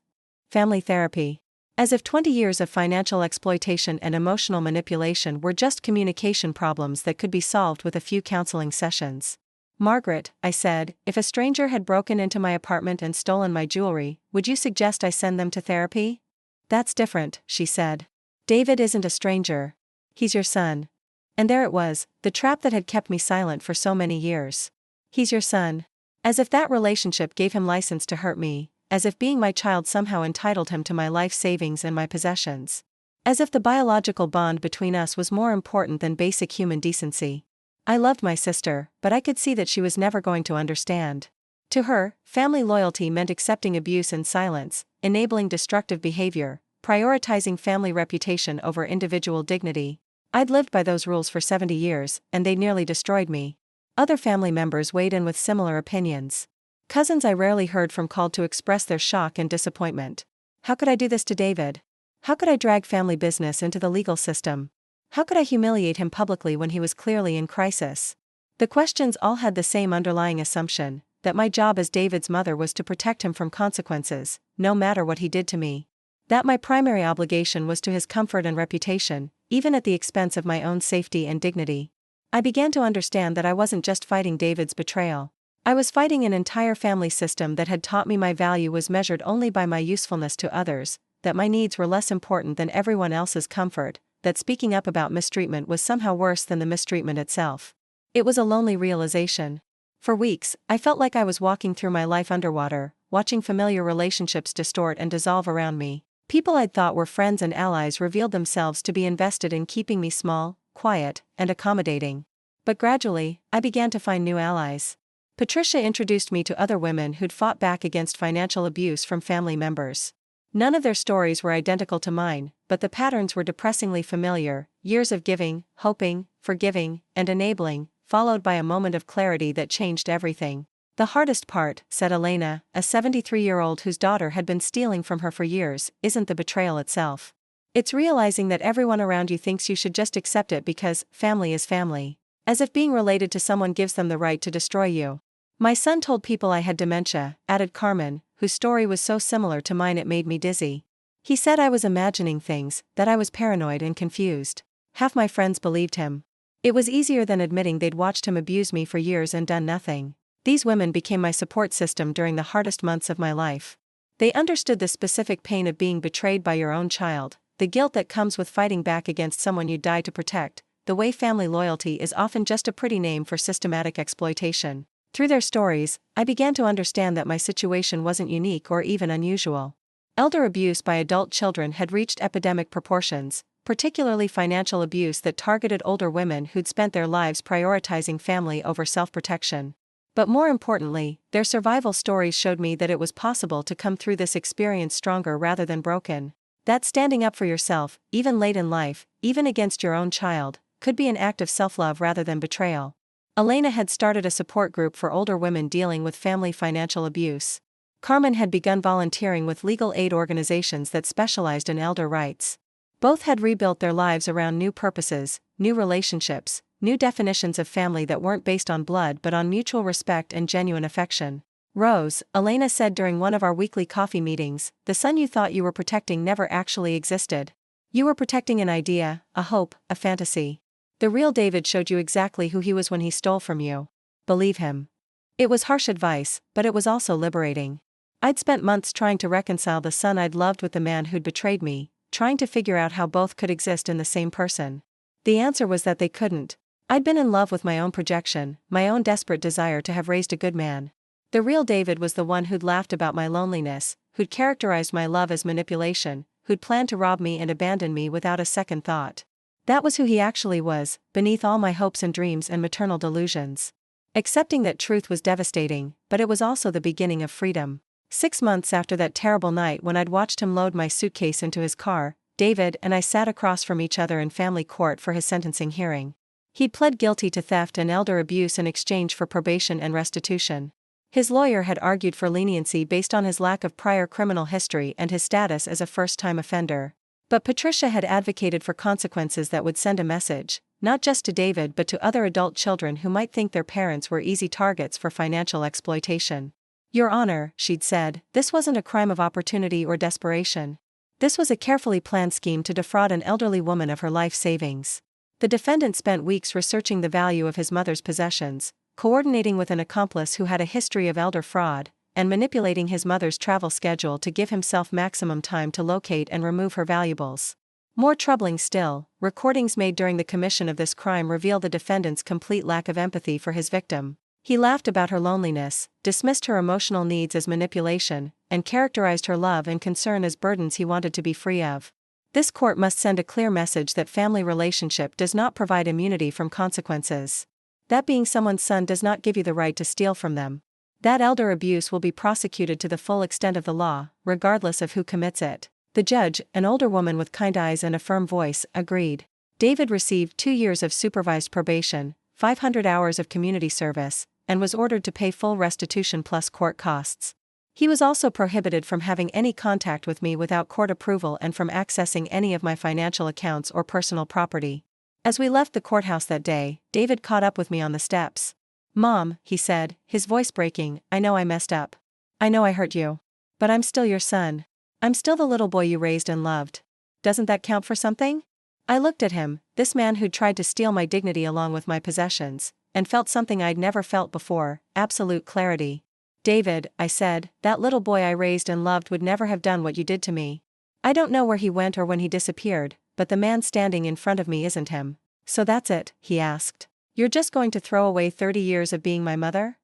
[SPEAKER 1] Family therapy. As if 20 years of financial exploitation and emotional manipulation were just communication problems that could be solved with a few counseling sessions. "Margaret," I said, "if a stranger had broken into my apartment and stolen my jewelry, would you suggest I send them to therapy?" "That's different," she said. "David isn't a stranger. He's your son." And there it was, the trap that had kept me silent for so many years. "He's your son." As if that relationship gave him license to hurt me, as if being my child somehow entitled him to my life savings and my possessions. As if the biological bond between us was more important than basic human decency. I loved my sister, but I could see that she was never going to understand. To her, family loyalty meant accepting abuse in silence, enabling destructive behavior, prioritizing family reputation over individual dignity. I'd lived by those rules for 70 years, and they nearly destroyed me. Other family members weighed in with similar opinions. Cousins I rarely heard from called to express their shock and disappointment. How could I do this to David? How could I drag family business into the legal system? How could I humiliate him publicly when he was clearly in crisis? The questions all had the same underlying assumption, that my job as David's mother was to protect him from consequences, no matter what he did to me. That my primary obligation was to his comfort and reputation, even at the expense of my own safety and dignity. I began to understand that I wasn't just fighting David's betrayal. I was fighting an entire family system that had taught me my value was measured only by my usefulness to others, that my needs were less important than everyone else's comfort, that speaking up about mistreatment was somehow worse than the mistreatment itself. It was a lonely realization. For weeks, I felt like I was walking through my life underwater, watching familiar relationships distort and dissolve around me. People I'd thought were friends and allies revealed themselves to be invested in keeping me small, quiet, and accommodating. But gradually, I began to find new allies. Patricia introduced me to other women who'd fought back against financial abuse from family members. None of their stories were identical to mine, but the patterns were depressingly familiar: years of giving, hoping, forgiving, and enabling, followed by a moment of clarity that changed everything. The hardest part, said Elena, a 73-year-old whose daughter had been stealing from her for years, isn't the betrayal itself. It's realizing that everyone around you thinks you should just accept it because family is family. As if being related to someone gives them the right to destroy you. My son told people I had dementia, added Carmen, whose story was so similar to mine it made me dizzy. He said I was imagining things, that I was paranoid and confused. Half my friends believed him. It was easier than admitting they'd watched him abuse me for years and done nothing. These women became my support system during the hardest months of my life. They understood the specific pain of being betrayed by your own child, the guilt that comes with fighting back against someone you died to protect, the way family loyalty is often just a pretty name for systematic exploitation. Through their stories, I began to understand that my situation wasn't unique or even unusual. Elder abuse by adult children had reached epidemic proportions, particularly financial abuse that targeted older women who'd spent their lives prioritizing family over self-protection. But more importantly, their survival stories showed me that it was possible to come through this experience stronger rather than broken. That standing up for yourself, even late in life, even against your own child, could be an act of self-love rather than betrayal. Elena had started a support group for older women dealing with family financial abuse. Carmen had begun volunteering with legal aid organizations that specialized in elder rights. Both had rebuilt their lives around new purposes, new relationships, new definitions of family that weren't based on blood but on mutual respect and genuine affection. Rose, Elena said during one of our weekly coffee meetings, the son you thought you were protecting never actually existed. You were protecting an idea, a hope, a fantasy. The real David showed you exactly who he was when he stole from you. Believe him. It was harsh advice, but it was also liberating. I'd spent months trying to reconcile the son I'd loved with the man who'd betrayed me, trying to figure out how both could exist in the same person. The answer was that they couldn't. I'd been in love with my own projection, my own desperate desire to have raised a good man. The real David was the one who'd laughed about my loneliness, who'd characterized my love as manipulation, who'd planned to rob me and abandon me without a second thought. That was who he actually was, beneath all my hopes and dreams and maternal delusions. Accepting that truth was devastating, but it was also the beginning of freedom. 6 months after that terrible night when I'd watched him load my suitcase into his car, David and I sat across from each other in family court for his sentencing hearing. He'd pled guilty to theft and elder abuse in exchange for probation and restitution. His lawyer had argued for leniency based on his lack of prior criminal history and his status as a first-time offender. But Patricia had advocated for consequences that would send a message, not just to David but to other adult children who might think their parents were easy targets for financial exploitation. Your Honor, she'd said, this wasn't a crime of opportunity or desperation. This was a carefully planned scheme to defraud an elderly woman of her life savings. The defendant spent weeks researching the value of his mother's possessions, coordinating with an accomplice who had a history of elder fraud, and manipulating his mother's travel schedule to give himself maximum time to locate and remove her valuables. More troubling still, recordings made during the commission of this crime reveal the defendant's complete lack of empathy for his victim. He laughed about her loneliness, dismissed her emotional needs as manipulation, and characterized her love and concern as burdens he wanted to be free of. This court must send a clear message that family relationship does not provide immunity from consequences. That being someone's son does not give you the right to steal from them. That elder abuse will be prosecuted to the full extent of the law, regardless of who commits it. The judge, an older woman with kind eyes and a firm voice, agreed. David received 2 years of supervised probation, 500 hours of community service, and was ordered to pay full restitution plus court costs. He was also prohibited from having any contact with me without court approval and from accessing any of my financial accounts or personal property. As we left the courthouse that day, David caught up with me on the steps. "Mom," he said, his voice breaking, "I know I messed up. I know I hurt you. But I'm still your son. I'm still the little boy you raised and loved. Doesn't that count for something?" I looked at him, this man who'd tried to steal my dignity along with my possessions, and felt something I'd never felt before, absolute clarity. "David," I said, "that little boy I raised and loved would never have done what you did to me. I don't know where he went or when he disappeared, but the man standing in front of me isn't him." "So that's it?" he asked. "You're just going to throw away 30 years of being my mother?"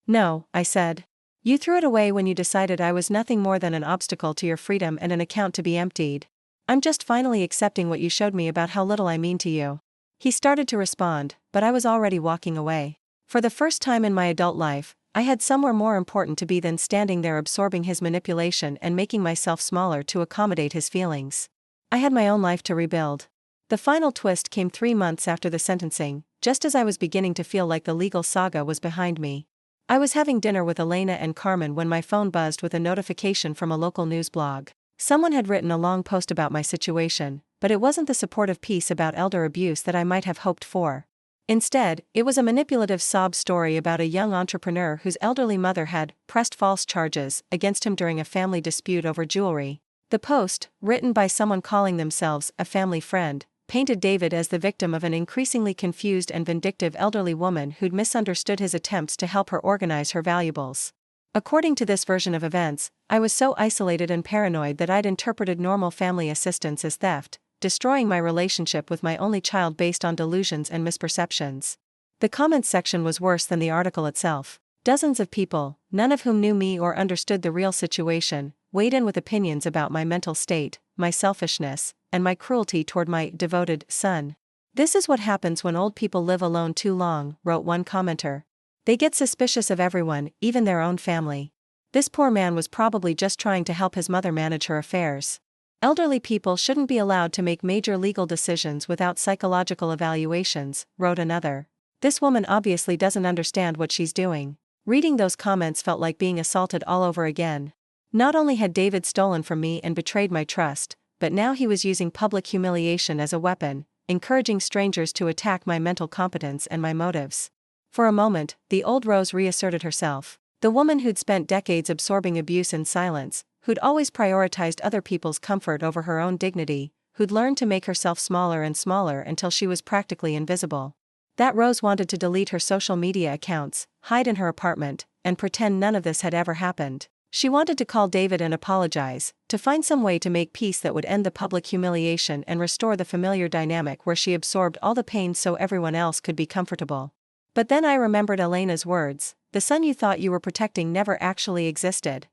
[SPEAKER 1] "No," I said. "You threw it away when you decided I was nothing more than an obstacle to your freedom and an account to be emptied. I'm just finally accepting what you showed me about how little I mean to you." He started to respond, but I was already walking away. For the first time in my adult life, I had somewhere more important to be than standing there absorbing his manipulation and making myself smaller to accommodate his feelings. I had my own life to rebuild. The final twist came 3 months after the sentencing, just as I was beginning to feel like the legal saga was behind me. I was having dinner with Elena and Carmen when my phone buzzed with a notification from a local news blog. Someone had written a long post about my situation, but it wasn't the supportive piece about elder abuse that I might have hoped for. Instead, it was a manipulative sob story about a young entrepreneur whose elderly mother had pressed false charges against him during a family dispute over jewelry. The post, written by someone calling themselves a family friend, painted David as the victim of an increasingly confused and vindictive elderly woman who'd misunderstood his attempts to help her organize her valuables. According to this version of events, I was so isolated and paranoid that I'd interpreted normal family assistance as theft, destroying my relationship with my only child based on delusions and misperceptions. The comments section was worse than the article itself. Dozens of people, none of whom knew me or understood the real situation, weighed in with opinions about my mental state, my selfishness, and my cruelty toward my devoted son. "This is what happens when old people live alone too long," wrote one commenter. "They get suspicious of everyone, even their own family. This poor man was probably just trying to help his mother manage her affairs. Elderly people shouldn't be allowed to make major legal decisions without psychological evaluations," wrote another. "This woman obviously doesn't understand what she's doing." Reading those comments felt like being assaulted all over again. Not only had David stolen from me and betrayed my trust, but now he was using public humiliation as a weapon, encouraging strangers to attack my mental competence and my motives. For a moment, the old Rose reasserted herself. The woman who'd spent decades absorbing abuse in silence, who'd always prioritized other people's comfort over her own dignity, who'd learned to make herself smaller and smaller until she was practically invisible. That Rose wanted to delete her social media accounts, hide in her apartment, and pretend none of this had ever happened. She wanted to call David and apologize, to find some way to make peace that would end the public humiliation and restore the familiar dynamic where she absorbed all the pain so everyone else could be comfortable. But then I remembered Elena's words, "The son you thought you were protecting never actually existed."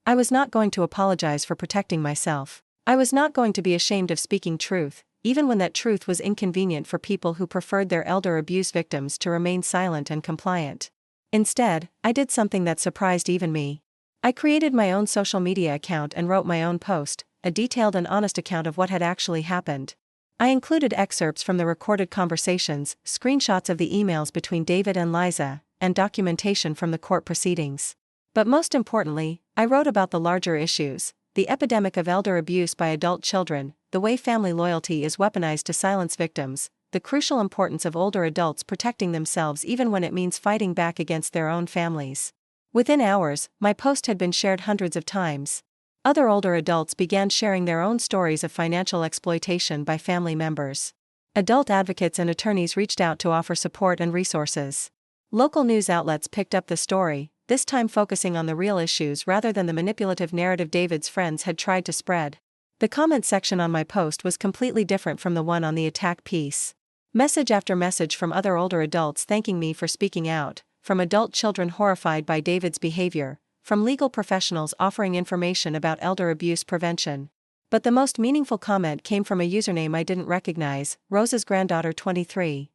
[SPEAKER 1] I was not going to apologize for protecting myself. I was not going to be ashamed of speaking truth, even when that truth was inconvenient for people who preferred their elder abuse victims to remain silent and compliant. Instead, I did something that surprised even me. I created my own social media account and wrote my own post, a detailed and honest account of what had actually happened. I included excerpts from the recorded conversations, screenshots of the emails between David and Liza, and documentation from the court proceedings. But most importantly, I wrote about the larger issues, the epidemic of elder abuse by adult children, the way family loyalty is weaponized to silence victims, the crucial importance of older adults protecting themselves even when it means fighting back against their own families. Within hours, my post had been shared hundreds of times. Other older adults began sharing their own stories of financial exploitation by family members. Adult advocates and attorneys reached out to offer support and resources. Local news outlets picked up the story, this time focusing on the real issues rather than the manipulative narrative David's friends had tried to spread. The comment section on my post was completely different from the one on the attack piece. Message after message from other older adults thanking me for speaking out, from adult children horrified by David's behavior, from legal professionals offering information about elder abuse prevention. But the most meaningful comment came from a username I didn't recognize, Rosa's granddaughter 23.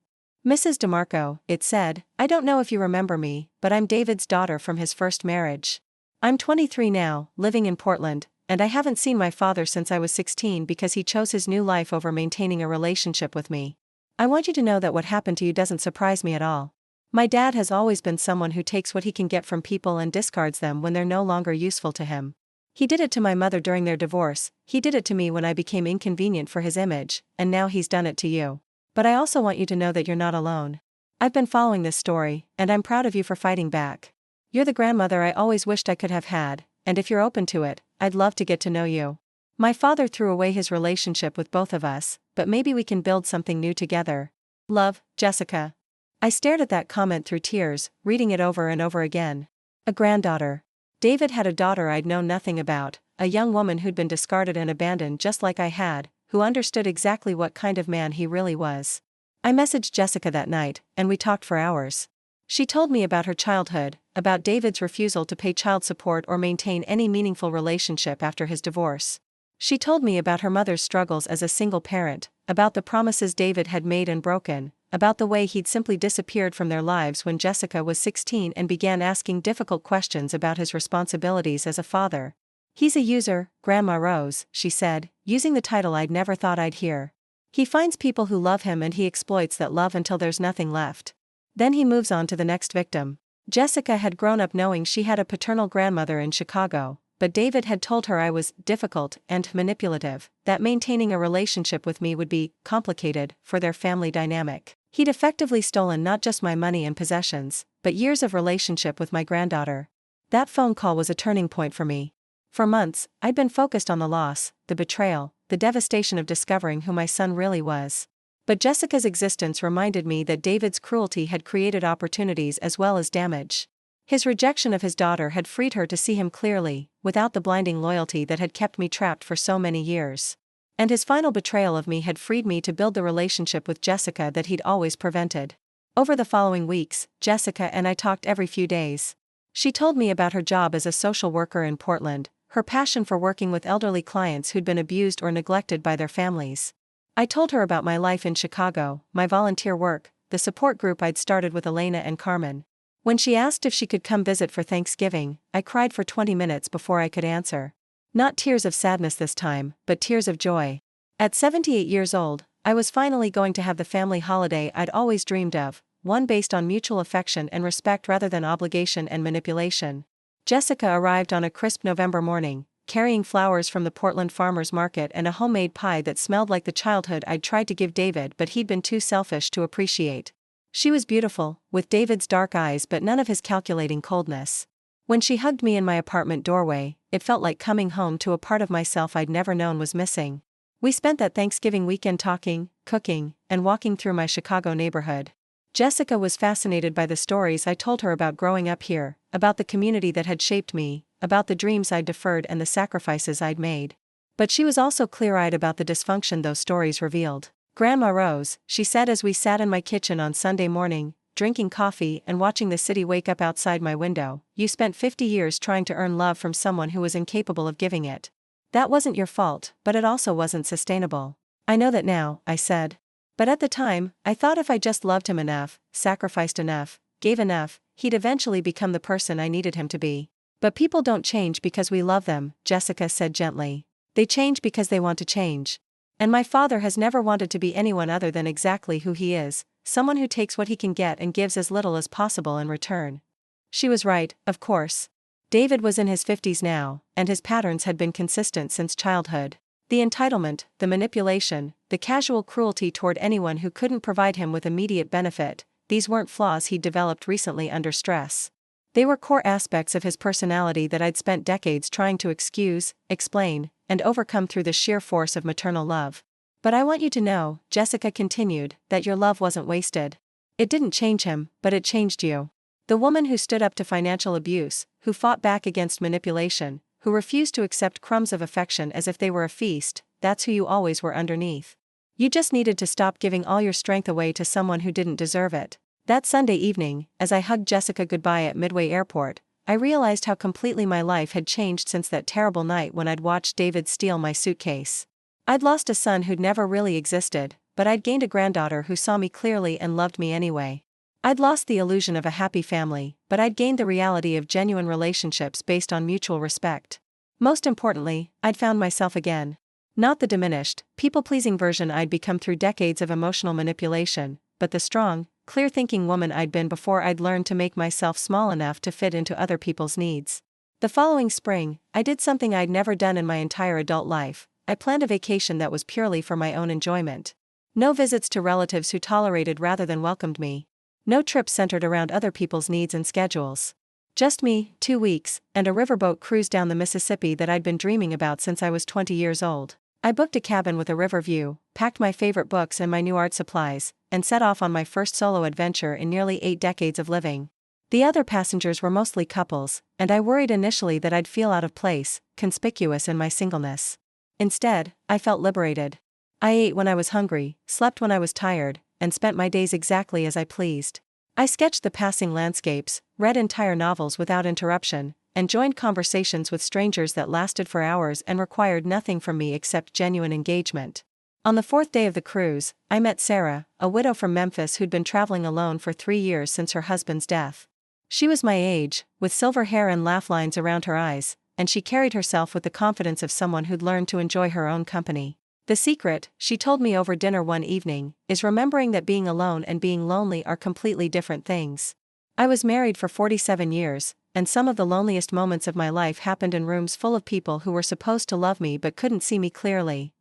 [SPEAKER 1] Mrs. DeMarco, it said, I don't know if you remember me, but I'm David's daughter from his first marriage. I'm 23 now, living in Portland, and I haven't seen my father since I was 16 because he chose his new life over maintaining a relationship with me. I want you to know that what happened to you doesn't surprise me at all. My dad has always been someone who takes what he can get from people and discards them when they're no longer useful to him. He did it to my mother during their divorce, he did it to me when I became inconvenient for his image, and now he's done it to you. But I also want you to know that you're not alone. I've been following this story, and I'm proud of you for fighting back. You're the grandmother I always wished I could have had, and if you're open to it, I'd love to get to know you. My father threw away his relationship with both of us, but maybe we can build something new together. Love, Jessica. I stared at that comment through tears, reading it over and over again. A granddaughter. David had a daughter I'd known nothing about, a young woman who'd been discarded and abandoned just like I had, who understood exactly what kind of man he really was. I messaged Jessica that night, and we talked for hours. She told me about her childhood, about David's refusal to pay child support or maintain any meaningful relationship after his divorce. She told me about her mother's struggles as a single parent, about the promises David had made and broken, about the way he'd simply disappeared from their lives when Jessica was 16 and began asking difficult questions about his responsibilities as a father. He's a user, Grandma Rose, she said, using the title I'd never thought I'd hear. He finds people who love him and he exploits that love until there's nothing left. Then he moves on to the next victim. Jessica had grown up knowing she had a paternal grandmother in Chicago, but David had told her I was difficult and manipulative, that maintaining a relationship with me would be complicated for their family dynamic. He'd effectively stolen not just my money and possessions, but years of relationship with my granddaughter. That phone call was a turning point for me. For months, I'd been focused on the loss, the betrayal, the devastation of discovering who my son really was. But Jessica's existence reminded me that David's cruelty had created opportunities as well as damage. His rejection of his daughter had freed her to see him clearly, without the blinding loyalty that had kept me trapped for so many years. And his final betrayal of me had freed me to build the relationship with Jessica that he'd always prevented. Over the following weeks, Jessica and I talked every few days. She told me about her job as a social worker in Portland, her passion for working with elderly clients who'd been abused or neglected by their families. I told her about my life in Chicago, my volunteer work, the support group I'd started with Elena and Carmen. When she asked if she could come visit for Thanksgiving, I cried for 20 minutes before I could answer. Not tears of sadness this time, but tears of joy. At 78 years old, I was finally going to have the family holiday I'd always dreamed of, one based on mutual affection and respect rather than obligation and manipulation. Jessica arrived on a crisp November morning, carrying flowers from the Portland Farmers Market and a homemade pie that smelled like the childhood I'd tried to give David but he'd been too selfish to appreciate. She was beautiful, with David's dark eyes but none of his calculating coldness. When she hugged me in my apartment doorway, it felt like coming home to a part of myself I'd never known was missing. We spent that Thanksgiving weekend talking, cooking, and walking through my Chicago neighborhood. Jessica was fascinated by the stories I told her about growing up here, about the community that had shaped me, about the dreams I'd deferred and the sacrifices I'd made. But she was also clear-eyed about the dysfunction those stories revealed. Grandma Rose, she said as we sat in my kitchen on Sunday morning, drinking coffee and watching the city wake up outside my window, you spent 50 years trying to earn love from someone who was incapable of giving it. That wasn't your fault, but it also wasn't sustainable. I know that now, I said. But at the time, I thought if I just loved him enough, sacrificed enough, gave enough, he'd eventually become the person I needed him to be. But people don't change because we love them, Jessica said gently. They change because they want to change. And my father has never wanted to be anyone other than exactly who he is, someone who takes what he can get and gives as little as possible in return. She was right, of course. David was in his 50s now, and his patterns had been consistent since childhood. The entitlement, the manipulation, the casual cruelty toward anyone who couldn't provide him with immediate benefit, these weren't flaws he'd developed recently under stress. They were core aspects of his personality that I'd spent decades trying to excuse, explain, and overcome through the sheer force of maternal love. But I want you to know, Jessica continued, that your love wasn't wasted. It didn't change him, but it changed you. The woman who stood up to financial abuse, who fought back against manipulation, who refused to accept crumbs of affection as if they were a feast, that's who you always were underneath. You just needed to stop giving all your strength away to someone who didn't deserve it. That Sunday evening, as I hugged Jessica goodbye at Midway Airport, I realized how completely my life had changed since that terrible night when I'd watched David steal my suitcase. I'd lost a son who'd never really existed, but I'd gained a granddaughter who saw me clearly and loved me anyway. I'd lost the illusion of a happy family, but I'd gained the reality of genuine relationships based on mutual respect. Most importantly, I'd found myself again. Not the diminished, people-pleasing version I'd become through decades of emotional manipulation, but the strong, clear-thinking woman I'd been before I'd learned to make myself small enough to fit into other people's needs. The following spring, I did something I'd never done in my entire adult life. I planned a vacation that was purely for my own enjoyment. No visits to relatives who tolerated rather than welcomed me. No trips centered around other people's needs and schedules. Just me, 2 weeks, and a riverboat cruise down the Mississippi that I'd been dreaming about since I was 20 years old. I booked a cabin with a river view, packed my favorite books and my new art supplies, and set off on my first solo adventure in nearly 8 decades of living. The other passengers were mostly couples, and I worried initially that I'd feel out of place, conspicuous in my singleness. Instead, I felt liberated. I ate when I was hungry, slept when I was tired, and spent my days exactly as I pleased. I sketched the passing landscapes, read entire novels without interruption, and joined conversations with strangers that lasted for hours and required nothing from me except genuine engagement. On the 4th day of the cruise, I met Sarah, a widow from Memphis who'd been traveling alone for 3 years since her husband's death. She was my age, with silver hair and laugh lines around her eyes, and she carried herself with the confidence of someone who'd learned to enjoy her own company. The secret, she told me over dinner one evening, is remembering that being alone and being lonely are completely different things. I was married for 47 years, and some of the loneliest moments of my life happened in rooms full of people who were supposed to love me but couldn't see me clearly.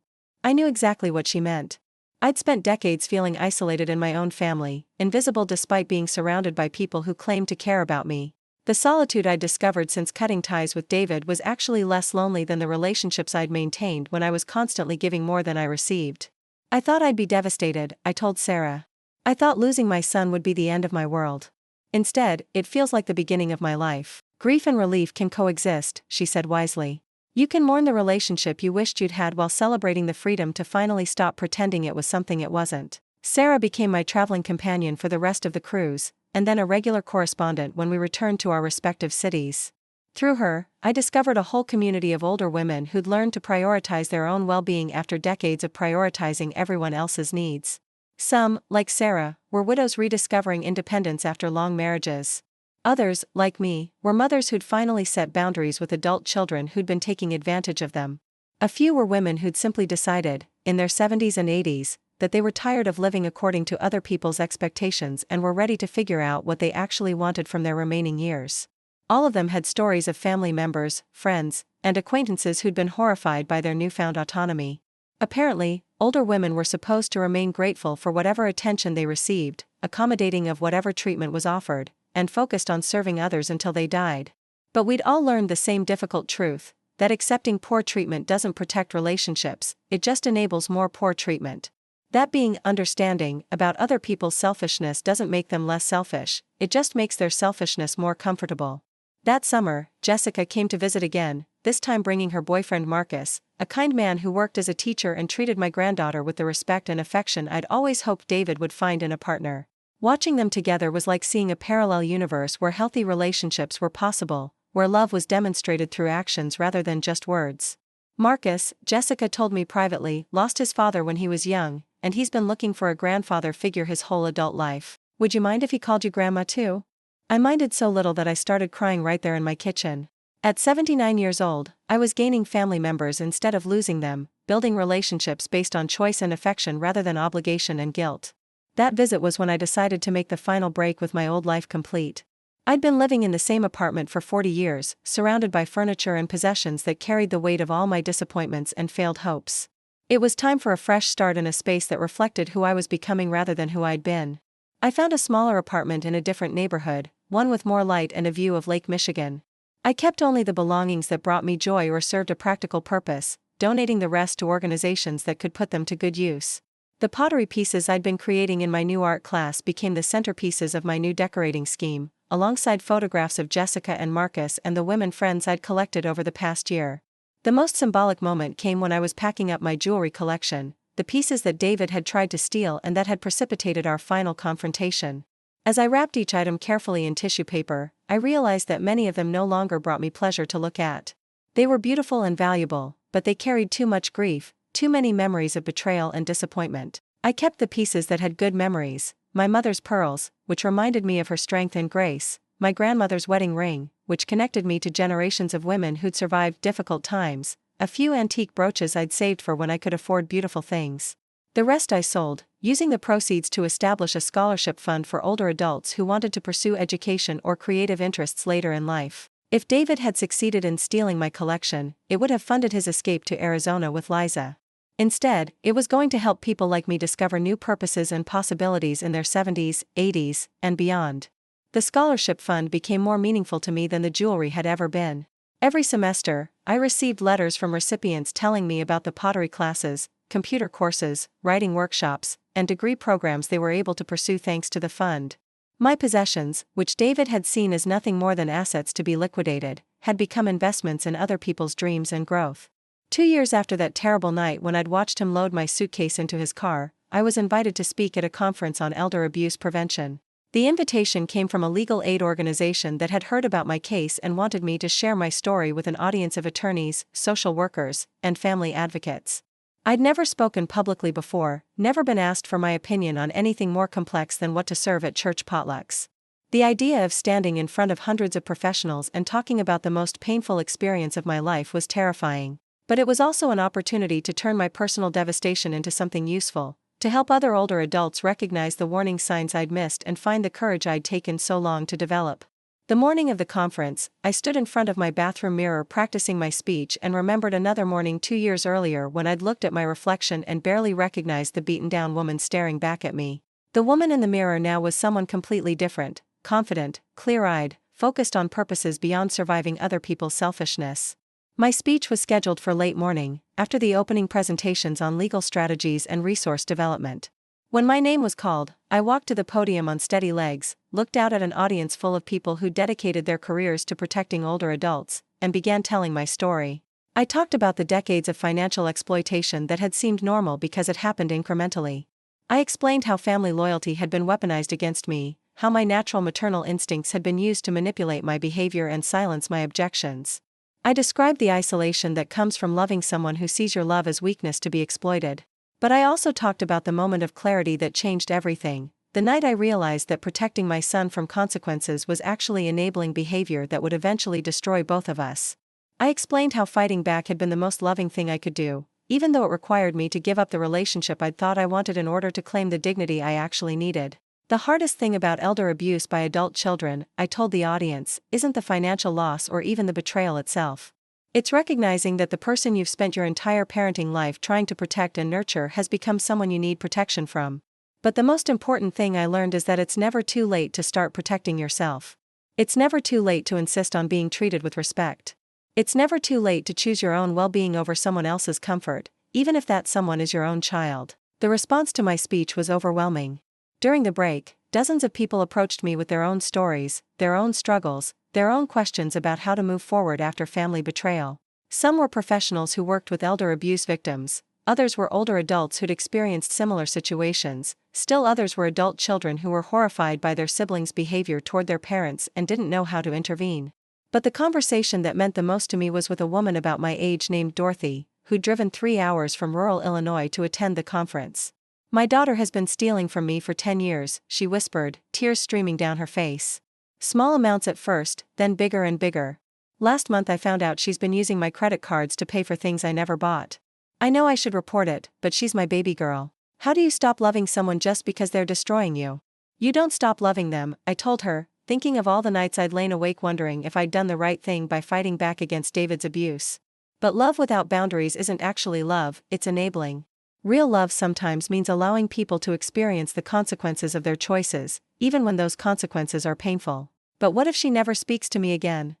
[SPEAKER 1] I knew exactly what she meant. I'd spent decades feeling isolated in my own family, invisible despite being surrounded by people who claimed to care about me. The solitude I'd discovered since cutting ties with David was actually less lonely than the relationships I'd maintained when I was constantly giving more than I received. I thought I'd be devastated, I told Sarah. I thought losing my son would be the end of my world. Instead, it feels like the beginning of my life. Grief and relief can coexist, she said wisely. You can mourn the relationship you wished you'd had while celebrating the freedom to finally stop pretending it was something it wasn't. Sarah became my traveling companion for the rest of the cruise, and then a regular correspondent when we returned to our respective cities. Through her, I discovered a whole community of older women who'd learned to prioritize their own well-being after decades of prioritizing everyone else's needs. Some, like Sarah, were widows rediscovering independence after long marriages. Others, like me, were mothers who'd finally set boundaries with adult children who'd been taking advantage of them. A few were women who'd simply decided, in their 70s and 80s, that they were tired of living according to other people's expectations and were ready to figure out what they actually wanted from their remaining years. All of them had stories of family members, friends, and acquaintances who'd been horrified by their newfound autonomy. Apparently, older women were supposed to remain grateful for whatever attention they received, accommodating of whatever treatment was offered, and focused on serving others until they died. But we'd all learned the same difficult truth, that accepting poor treatment doesn't protect relationships, it just enables more poor treatment. That being understanding about other people's selfishness doesn't make them less selfish, it just makes their selfishness more comfortable. That summer, Jessica came to visit again, this time bringing her boyfriend Marcus, a kind man who worked as a teacher and treated my granddaughter with the respect and affection I'd always hoped David would find in a partner. Watching them together was like seeing a parallel universe where healthy relationships were possible, where love was demonstrated through actions rather than just words. Marcus, Jessica told me privately, lost his father when he was young, and he's been looking for a grandfather figure his whole adult life. Would you mind if he called you Grandma too? I minded so little that I started crying right there in my kitchen. At 79 years old, I was gaining family members instead of losing them, building relationships based on choice and affection rather than obligation and guilt. That visit was when I decided to make the final break with my old life complete. I'd been living in the same apartment for 40 years, surrounded by furniture and possessions that carried the weight of all my disappointments and failed hopes. It was time for a fresh start in a space that reflected who I was becoming rather than who I'd been. I found a smaller apartment in a different neighborhood, one with more light and a view of Lake Michigan. I kept only the belongings that brought me joy or served a practical purpose, donating the rest to organizations that could put them to good use. The pottery pieces I'd been creating in my new art class became the centerpieces of my new decorating scheme, alongside photographs of Jessica and Marcus and the women friends I'd collected over the past year. The most symbolic moment came when I was packing up my jewelry collection, the pieces that David had tried to steal and that had precipitated our final confrontation. As I wrapped each item carefully in tissue paper, I realized that many of them no longer brought me pleasure to look at. They were beautiful and valuable, but they carried too much grief, too many memories of betrayal and disappointment. I kept the pieces that had good memories: my mother's pearls, which reminded me of her strength and grace; my grandmother's wedding ring, which connected me to generations of women who'd survived difficult times; a few antique brooches I'd saved for when I could afford beautiful things. The rest I sold, using the proceeds to establish a scholarship fund for older adults who wanted to pursue education or creative interests later in life. If David had succeeded in stealing my collection, it would have funded his escape to Arizona with Liza. Instead, it was going to help people like me discover new purposes and possibilities in their 70s, 80s, and beyond. The scholarship fund became more meaningful to me than the jewelry had ever been. Every semester, I received letters from recipients telling me about the pottery classes, computer courses, writing workshops, and degree programs they were able to pursue thanks to the fund. My possessions, which David had seen as nothing more than assets to be liquidated, had become investments in other people's dreams and growth. 2 years after that terrible night when I'd watched him load my suitcase into his car, I was invited to speak at a conference on elder abuse prevention. The invitation came from a legal aid organization that had heard about my case and wanted me to share my story with an audience of attorneys, social workers, and family advocates. I'd never spoken publicly before, never been asked for my opinion on anything more complex than what to serve at church potlucks. The idea of standing in front of hundreds of professionals and talking about the most painful experience of my life was terrifying. But it was also an opportunity to turn my personal devastation into something useful, to help other older adults recognize the warning signs I'd missed and find the courage I'd taken so long to develop. The morning of the conference, I stood in front of my bathroom mirror practicing my speech and remembered another morning 2 years earlier when I'd looked at my reflection and barely recognized the beaten-down woman staring back at me. The woman in the mirror now was someone completely different, confident, clear-eyed, focused on purposes beyond surviving other people's selfishness. My speech was scheduled for late morning, after the opening presentations on legal strategies and resource development. When my name was called, I walked to the podium on steady legs, looked out at an audience full of people who dedicated their careers to protecting older adults, and began telling my story. I talked about the decades of financial exploitation that had seemed normal because it happened incrementally. I explained how family loyalty had been weaponized against me, how my natural maternal instincts had been used to manipulate my behavior and silence my objections. I described the isolation that comes from loving someone who sees your love as weakness to be exploited. But I also talked about the moment of clarity that changed everything, the night I realized that protecting my son from consequences was actually enabling behavior that would eventually destroy both of us. I explained how fighting back had been the most loving thing I could do, even though it required me to give up the relationship I'd thought I wanted in order to claim the dignity I actually needed. The hardest thing about elder abuse by adult children, I told the audience, isn't the financial loss or even the betrayal itself. It's recognizing that the person you've spent your entire parenting life trying to protect and nurture has become someone you need protection from. But the most important thing I learned is that it's never too late to start protecting yourself. It's never too late to insist on being treated with respect. It's never too late to choose your own well-being over someone else's comfort, even if that someone is your own child. The response to my speech was overwhelming. During the break, dozens of people approached me with their own stories, their own struggles, their own questions about how to move forward after family betrayal. Some were professionals who worked with elder abuse victims, others were older adults who'd experienced similar situations, still others were adult children who were horrified by their siblings' behavior toward their parents and didn't know how to intervene. But the conversation that meant the most to me was with a woman about my age named Dorothy, who'd driven 3 hours from rural Illinois to attend the conference. "My daughter has been stealing from me for 10 years, she whispered, tears streaming down her face. "Small amounts at first, then bigger and bigger. Last month I found out she's been using my credit cards to pay for things I never bought. I know I should report it, but she's my baby girl. How do you stop loving someone just because they're destroying you? You don't stop loving them," I told her, thinking of all the nights I'd lain awake wondering if I'd done the right thing by fighting back against David's abuse. But love without boundaries isn't actually love, it's enabling. Real love sometimes means allowing people to experience the consequences of their choices, even when those consequences are painful. "But what if she never speaks to me again?"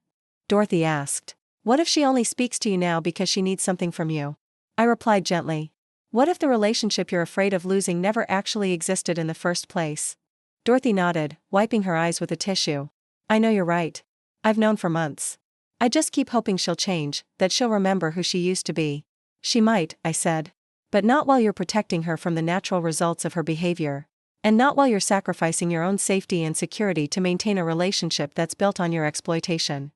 [SPEAKER 1] Dorothy asked. "What if she only speaks to you now because she needs something from you?" I replied gently. "What if the relationship you're afraid of losing never actually existed in the first place?" Dorothy nodded, wiping her eyes with a tissue. "I know you're right. I've known for months. I just keep hoping she'll change, that she'll remember who she used to be." "She might," I said. "But not while you're protecting her from the natural results of her behavior." And not while you're sacrificing your own safety and security to maintain a relationship that's built on your exploitation.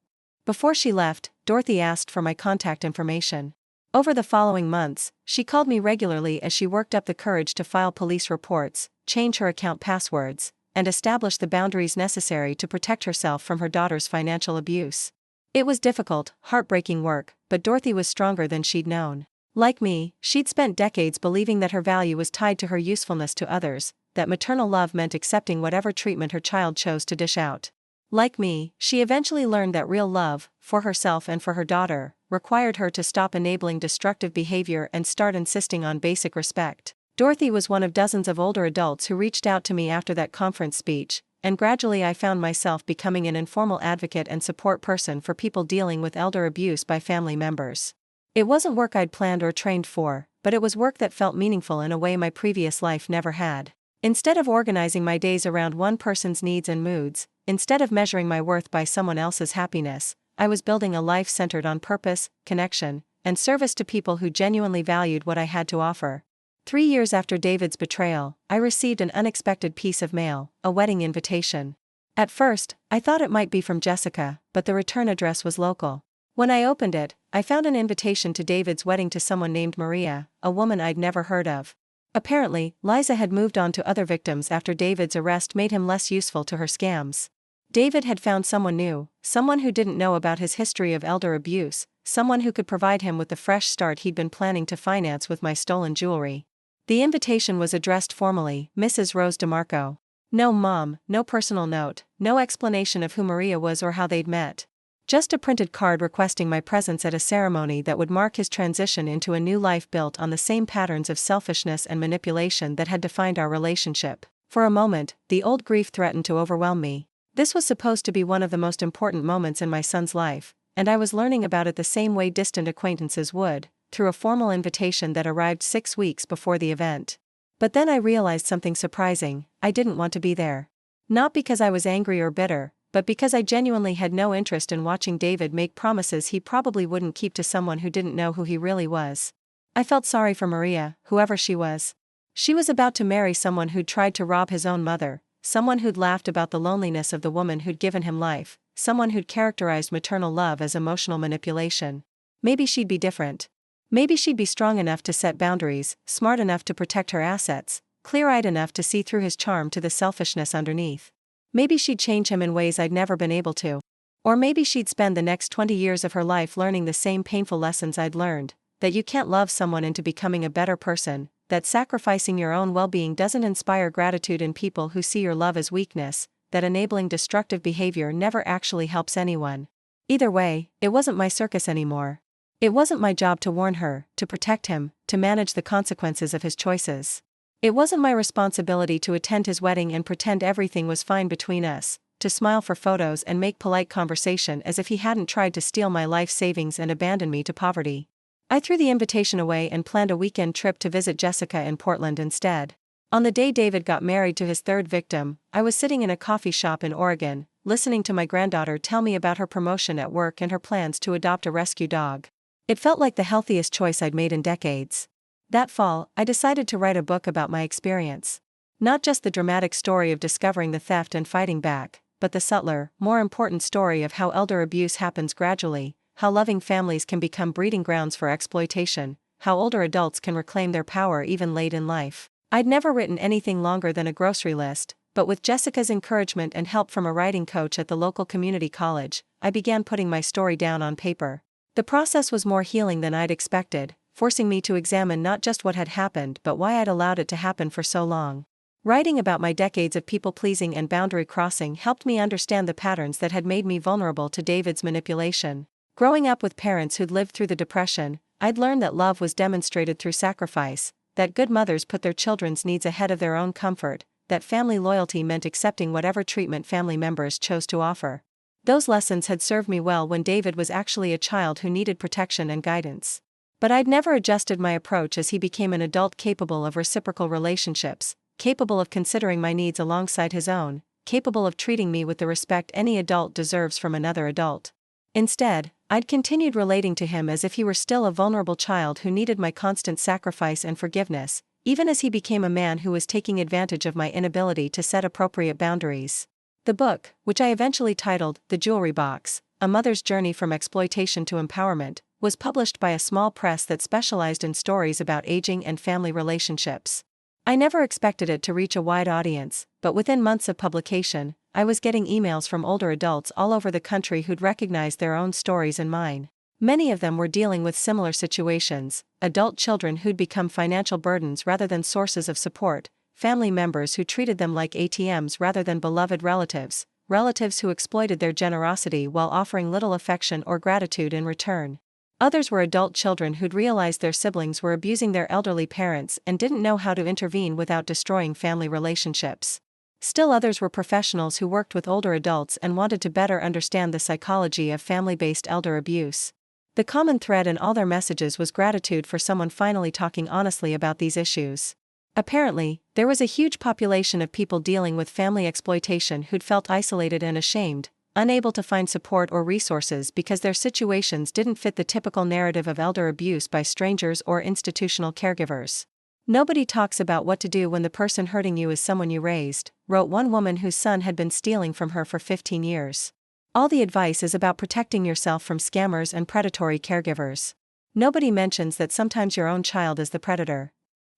[SPEAKER 1] Before she left, Dorothy asked for my contact information. Over the following months, she called me regularly as she worked up the courage to file police reports, change her account passwords, and establish the boundaries necessary to protect herself from her daughter's financial abuse. It was difficult, heartbreaking work, but Dorothy was stronger than she'd known. Like me, she'd spent decades believing that her value was tied to her usefulness to others, that maternal love meant accepting whatever treatment her child chose to dish out. Like me, she eventually learned that real love, for herself and for her daughter, required her to stop enabling destructive behavior and start insisting on basic respect. Dorothy was one of dozens of older adults who reached out to me after that conference speech, and gradually I found myself becoming an informal advocate and support person for people dealing with elder abuse by family members. It wasn't work I'd planned or trained for, but it was work that felt meaningful in a way my previous life never had. Instead of organizing my days around one person's needs and moods, instead of measuring my worth by someone else's happiness, I was building a life centered on purpose, connection, and service to people who genuinely valued what I had to offer. 3 years after David's betrayal, I received an unexpected piece of mail, a wedding invitation. At first, I thought it might be from Jessica, but the return address was local. When I opened it, I found an invitation to David's wedding to someone named Maria, a woman I'd never heard of. Apparently, Liza had moved on to other victims after David's arrest made him less useful to her scams. David had found someone new, someone who didn't know about his history of elder abuse, someone who could provide him with the fresh start he'd been planning to finance with my stolen jewelry. The invitation was addressed formally, Mrs. Rose DeMarco. No mom, no personal note, no explanation of who Maria was or how they'd met. Just a printed card requesting my presence at a ceremony that would mark his transition into a new life built on the same patterns of selfishness and manipulation that had defined our relationship. For a moment, the old grief threatened to overwhelm me. This was supposed to be one of the most important moments in my son's life, and I was learning about it the same way distant acquaintances would, through a formal invitation that arrived 6 weeks before the event. But then I realized something surprising: I didn't want to be there. Not because I was angry or bitter, but because I genuinely had no interest in watching David make promises he probably wouldn't keep to someone who didn't know who he really was. I felt sorry for Maria, whoever she was. She was about to marry someone who'd tried to rob his own mother, someone who'd laughed about the loneliness of the woman who'd given him life, someone who'd characterized maternal love as emotional manipulation. Maybe she'd be different. Maybe she'd be strong enough to set boundaries, smart enough to protect her assets, clear-eyed enough to see through his charm to the selfishness underneath. Maybe she'd change him in ways I'd never been able to. Or maybe she'd spend the next 20 years of her life learning the same painful lessons I'd learned, that you can't love someone into becoming a better person, that sacrificing your own well-being doesn't inspire gratitude in people who see your love as weakness, that enabling destructive behavior never actually helps anyone. Either way, it wasn't my circus anymore. It wasn't my job to warn her, to protect him, to manage the consequences of his choices. It wasn't my responsibility to attend his wedding and pretend everything was fine between us, to smile for photos and make polite conversation as if he hadn't tried to steal my life savings and abandon me to poverty. I threw the invitation away and planned a weekend trip to visit Jessica in Portland instead. On the day David got married to his third victim, I was sitting in a coffee shop in Oregon, listening to my granddaughter tell me about her promotion at work and her plans to adopt a rescue dog. It felt like the healthiest choice I'd made in decades. That fall, I decided to write a book about my experience. Not just the dramatic story of discovering the theft and fighting back, but the subtler, more important story of how elder abuse happens gradually, how loving families can become breeding grounds for exploitation, how older adults can reclaim their power even late in life. I'd never written anything longer than a grocery list, but with Jessica's encouragement and help from a writing coach at the local community college, I began putting my story down on paper. The process was more healing than I'd expected, forcing me to examine not just what had happened but why I'd allowed it to happen for so long. Writing about my decades of people-pleasing and boundary crossing helped me understand the patterns that had made me vulnerable to David's manipulation. Growing up with parents who'd lived through the Depression, I'd learned that love was demonstrated through sacrifice, that good mothers put their children's needs ahead of their own comfort, that family loyalty meant accepting whatever treatment family members chose to offer. Those lessons had served me well when David was actually a child who needed protection and guidance. But I'd never adjusted my approach as he became an adult capable of reciprocal relationships, capable of considering my needs alongside his own, capable of treating me with the respect any adult deserves from another adult. Instead, I'd continued relating to him as if he were still a vulnerable child who needed my constant sacrifice and forgiveness, even as he became a man who was taking advantage of my inability to set appropriate boundaries. The book, which I eventually titled The Jewelry Box: A Mother's Journey from Exploitation to Empowerment, was published by a small press that specialized in stories about aging and family relationships. I never expected it to reach a wide audience, but within months of publication, I was getting emails from older adults all over the country who'd recognized their own stories and mine. Many of them were dealing with similar situations: adult children who'd become financial burdens rather than sources of support, family members who treated them like ATMs rather than beloved relatives, relatives who exploited their generosity while offering little affection or gratitude in return. Others were adult children who'd realized their siblings were abusing their elderly parents and didn't know how to intervene without destroying family relationships. Still others were professionals who worked with older adults and wanted to better understand the psychology of family-based elder abuse. The common thread in all their messages was gratitude for someone finally talking honestly about these issues. Apparently, there was a huge population of people dealing with family exploitation who'd felt isolated and ashamed, unable to find support or resources because their situations didn't fit the typical narrative of elder abuse by strangers or institutional caregivers. "Nobody talks about what to do when the person hurting you is someone you raised," wrote one woman whose son had been stealing from her for 15 years. "All the advice is about protecting yourself from scammers and predatory caregivers. Nobody mentions that sometimes your own child is the predator."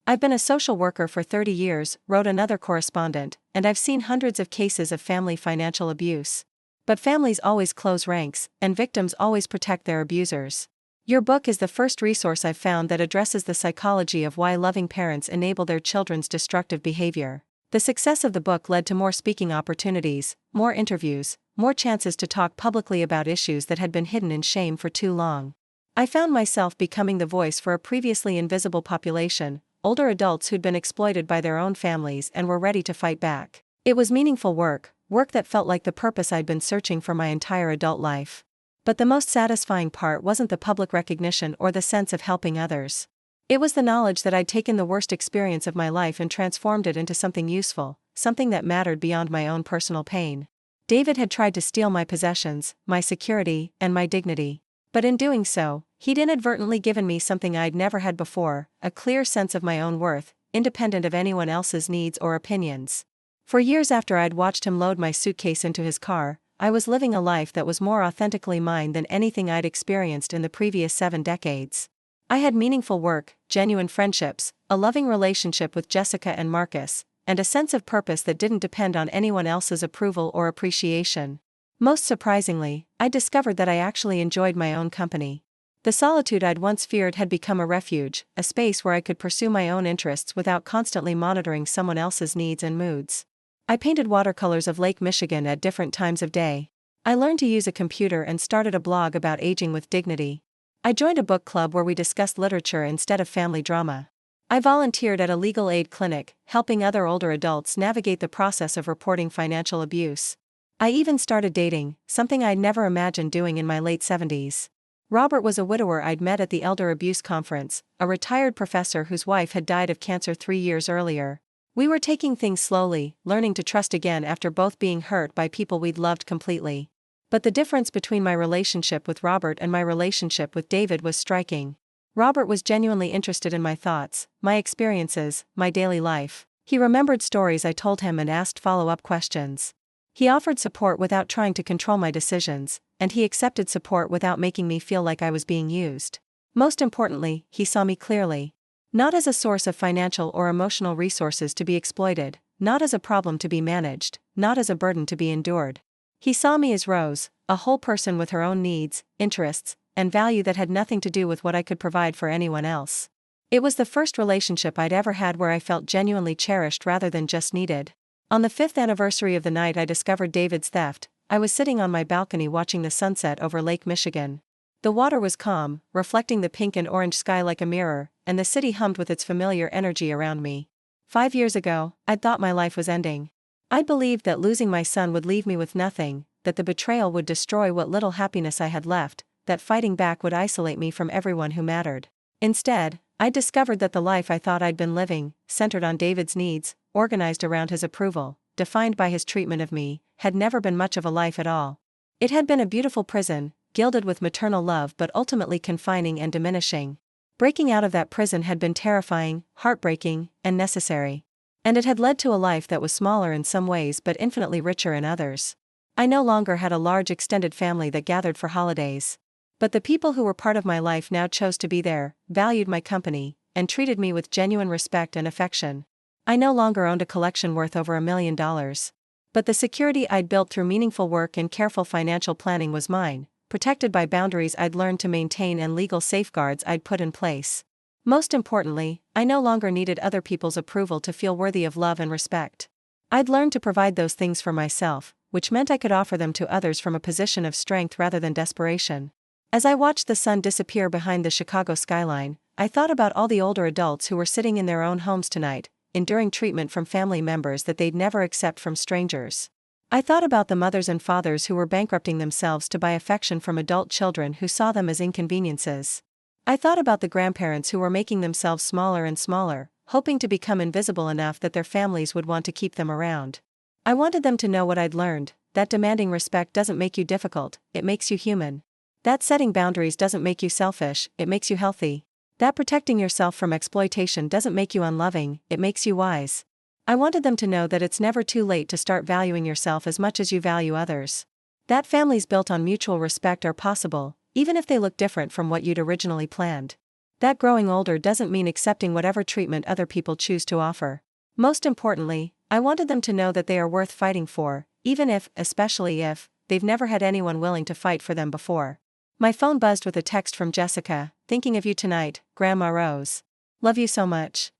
[SPEAKER 1] "I've been a social worker for 30 years, wrote another correspondent, and I've seen hundreds of cases of family financial abuse. But families always close ranks, and victims always protect their abusers. Your book is the first resource I've found that addresses the psychology of why loving parents enable their children's destructive behavior." The success of the book led to more speaking opportunities, more interviews, more chances to talk publicly about issues that had been hidden in shame for too long. I found myself becoming the voice for a previously invisible population, older adults who'd been exploited by their own families and were ready to fight back. It was meaningful work that felt like the purpose I'd been searching for my entire adult life. But the most satisfying part wasn't the public recognition or the sense of helping others. It was the knowledge that I'd taken the worst experience of my life and transformed it into something useful, something that mattered beyond my own personal pain. David had tried to steal my possessions, my security, and my dignity. But in doing so, he'd inadvertently given me something I'd never had before: a clear sense of my own worth, independent of anyone else's needs or opinions. For years after I'd watched him load my suitcase into his car, I was living a life that was more authentically mine than anything I'd experienced in the previous 7 decades. I had meaningful work, genuine friendships, a loving relationship with Jessica and Marcus, and a sense of purpose that didn't depend on anyone else's approval or appreciation. Most surprisingly, I discovered that I actually enjoyed my own company. The solitude I'd once feared had become a refuge, a space where I could pursue my own interests without constantly monitoring someone else's needs and moods. I painted watercolors of Lake Michigan at different times of day. I learned to use a computer and started a blog about aging with dignity. I joined a book club where we discussed literature instead of family drama. I volunteered at a legal aid clinic, helping other older adults navigate the process of reporting financial abuse. I even started dating, something I'd never imagined doing in my late 70s. Robert was a widower I'd met at the Elder Abuse Conference, a retired professor whose wife had died of cancer 3 years earlier. We were taking things slowly, learning to trust again after both being hurt by people we'd loved completely. But the difference between my relationship with Robert and my relationship with David was striking. Robert was genuinely interested in my thoughts, my experiences, my daily life. He remembered stories I told him and asked follow-up questions. He offered support without trying to control my decisions, and he accepted support without making me feel like I was being used. Most importantly, he saw me clearly. Not as a source of financial or emotional resources to be exploited, not as a problem to be managed, not as a burden to be endured. He saw me as Rose, a whole person with her own needs, interests, and value that had nothing to do with what I could provide for anyone else. It was the first relationship I'd ever had where I felt genuinely cherished rather than just needed. On the 5th anniversary of the night I discovered David's theft, I was sitting on my balcony watching the sunset over Lake Michigan. The water was calm, reflecting the pink and orange sky like a mirror, and the city hummed with its familiar energy around me. 5 years ago, I'd thought my life was ending. I'd believed that losing my son would leave me with nothing, that the betrayal would destroy what little happiness I had left, that fighting back would isolate me from everyone who mattered. Instead, I discovered that the life I thought I'd been living, centered on David's needs, organized around his approval, defined by his treatment of me, had never been much of a life at all. It had been a beautiful prison, gilded with maternal love but ultimately confining and diminishing. Breaking out of that prison had been terrifying, heartbreaking, and necessary. And it had led to a life that was smaller in some ways but infinitely richer in others. I no longer had a large extended family that gathered for holidays. But the people who were part of my life now chose to be there, valued my company, and treated me with genuine respect and affection. I no longer owned a collection worth over $1 million. But the security I'd built through meaningful work and careful financial planning was mine, protected by boundaries I'd learned to maintain and legal safeguards I'd put in place. Most importantly, I no longer needed other people's approval to feel worthy of love and respect. I'd learned to provide those things for myself, which meant I could offer them to others from a position of strength rather than desperation. As I watched the sun disappear behind the Chicago skyline, I thought about all the older adults who were sitting in their own homes tonight, enduring treatment from family members that they'd never accept from strangers. I thought about the mothers and fathers who were bankrupting themselves to buy affection from adult children who saw them as inconveniences. I thought about the grandparents who were making themselves smaller and smaller, hoping to become invisible enough that their families would want to keep them around. I wanted them to know what I'd learned, that demanding respect doesn't make you difficult, it makes you human. That setting boundaries doesn't make you selfish, it makes you healthy. That protecting yourself from exploitation doesn't make you unloving, it makes you wise. I wanted them to know that it's never too late to start valuing yourself as much as you value others. That families built on mutual respect are possible, even if they look different from what you'd originally planned. That growing older doesn't mean accepting whatever treatment other people choose to offer. Most importantly, I wanted them to know that they are worth fighting for, even if, especially if, they've never had anyone willing to fight for them before. My phone buzzed with a text from Jessica, "Thinking of you tonight, Grandma Rose. Love you so much."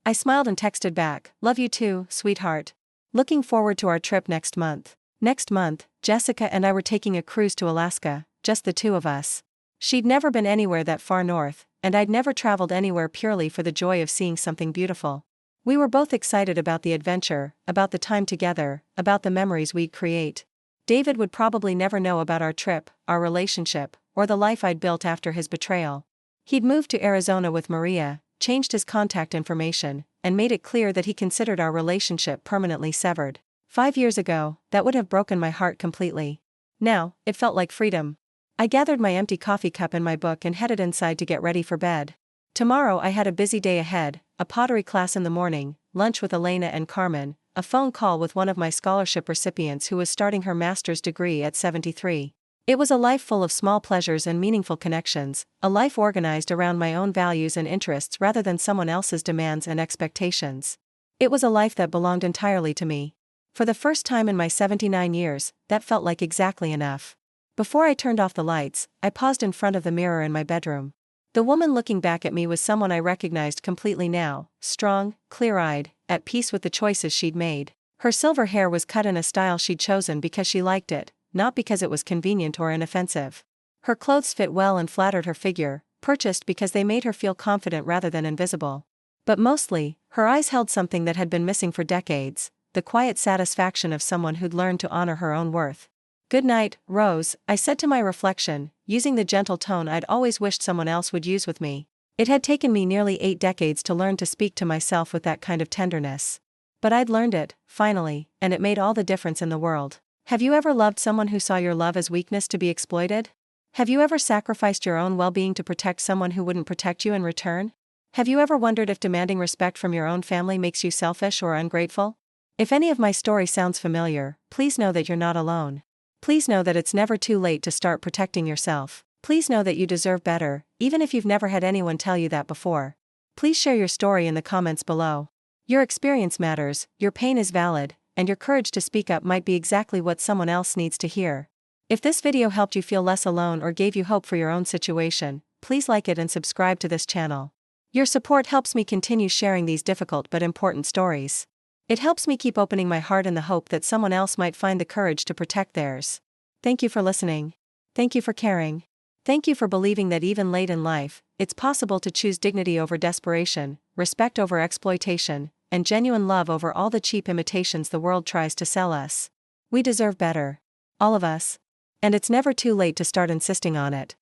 [SPEAKER 1] I smiled and texted back, "Love you too, sweetheart. Looking forward to our trip next month." Next month, Jessica and I were taking a cruise to Alaska, just the two of us. She'd never been anywhere that far north, and I'd never traveled anywhere purely for the joy of seeing something beautiful. We were both excited about the adventure, about the time together, about the memories we'd create. David would probably never know about our trip, our relationship, or the life I'd built after his betrayal. He'd moved to Arizona with Maria, changed his contact information, and made it clear that he considered our relationship permanently severed. 5 years ago, that would have broken my heart completely. Now, it felt like freedom. I gathered my empty coffee cup and my book and headed inside to get ready for bed. Tomorrow I had a busy day ahead, a pottery class in the morning, lunch with Elena and Carmen, a phone call with one of my scholarship recipients who was starting her master's degree at 73. It was a life full of small pleasures and meaningful connections, a life organized around my own values and interests rather than someone else's demands and expectations. It was a life that belonged entirely to me. For the first time in my 79 years, that felt like exactly enough. Before I turned off the lights, I paused in front of the mirror in my bedroom. The woman looking back at me was someone I recognized completely now, strong, clear-eyed, at peace with the choices she'd made. Her silver hair was cut in a style she'd chosen because she liked it, not because it was convenient or inoffensive. Her clothes fit well and flattered her figure, purchased because they made her feel confident rather than invisible. But mostly, her eyes held something that had been missing for decades, the quiet satisfaction of someone who'd learned to honor her own worth. "Good night, Rose," I said to my reflection, using the gentle tone I'd always wished someone else would use with me. It had taken me nearly 8 decades to learn to speak to myself with that kind of tenderness. But I'd learned it, finally, and it made all the difference in the world. Have you ever loved someone who saw your love as weakness to be exploited? Have you ever sacrificed your own well-being to protect someone who wouldn't protect you in return? Have you ever wondered if demanding respect from your own family makes you selfish or ungrateful? If any of my story sounds familiar, please know that you're not alone. Please know that it's never too late to start protecting yourself. Please know that you deserve better, even if you've never had anyone tell you that before. Please share your story in the comments below. Your experience matters, your pain is valid, and your courage to speak up might be exactly what someone else needs to hear. If this video helped you feel less alone or gave you hope for your own situation, please like it and subscribe to this channel. Your support helps me continue sharing these difficult but important stories. It helps me keep opening my heart in the hope that someone else might find the courage to protect theirs. Thank you for listening. Thank you for caring. Thank you for believing that even late in life, it's possible to choose dignity over desperation, respect over exploitation, and genuine love over all the cheap imitations the world tries to sell us. We deserve better. All of us. And it's never too late to start insisting on it.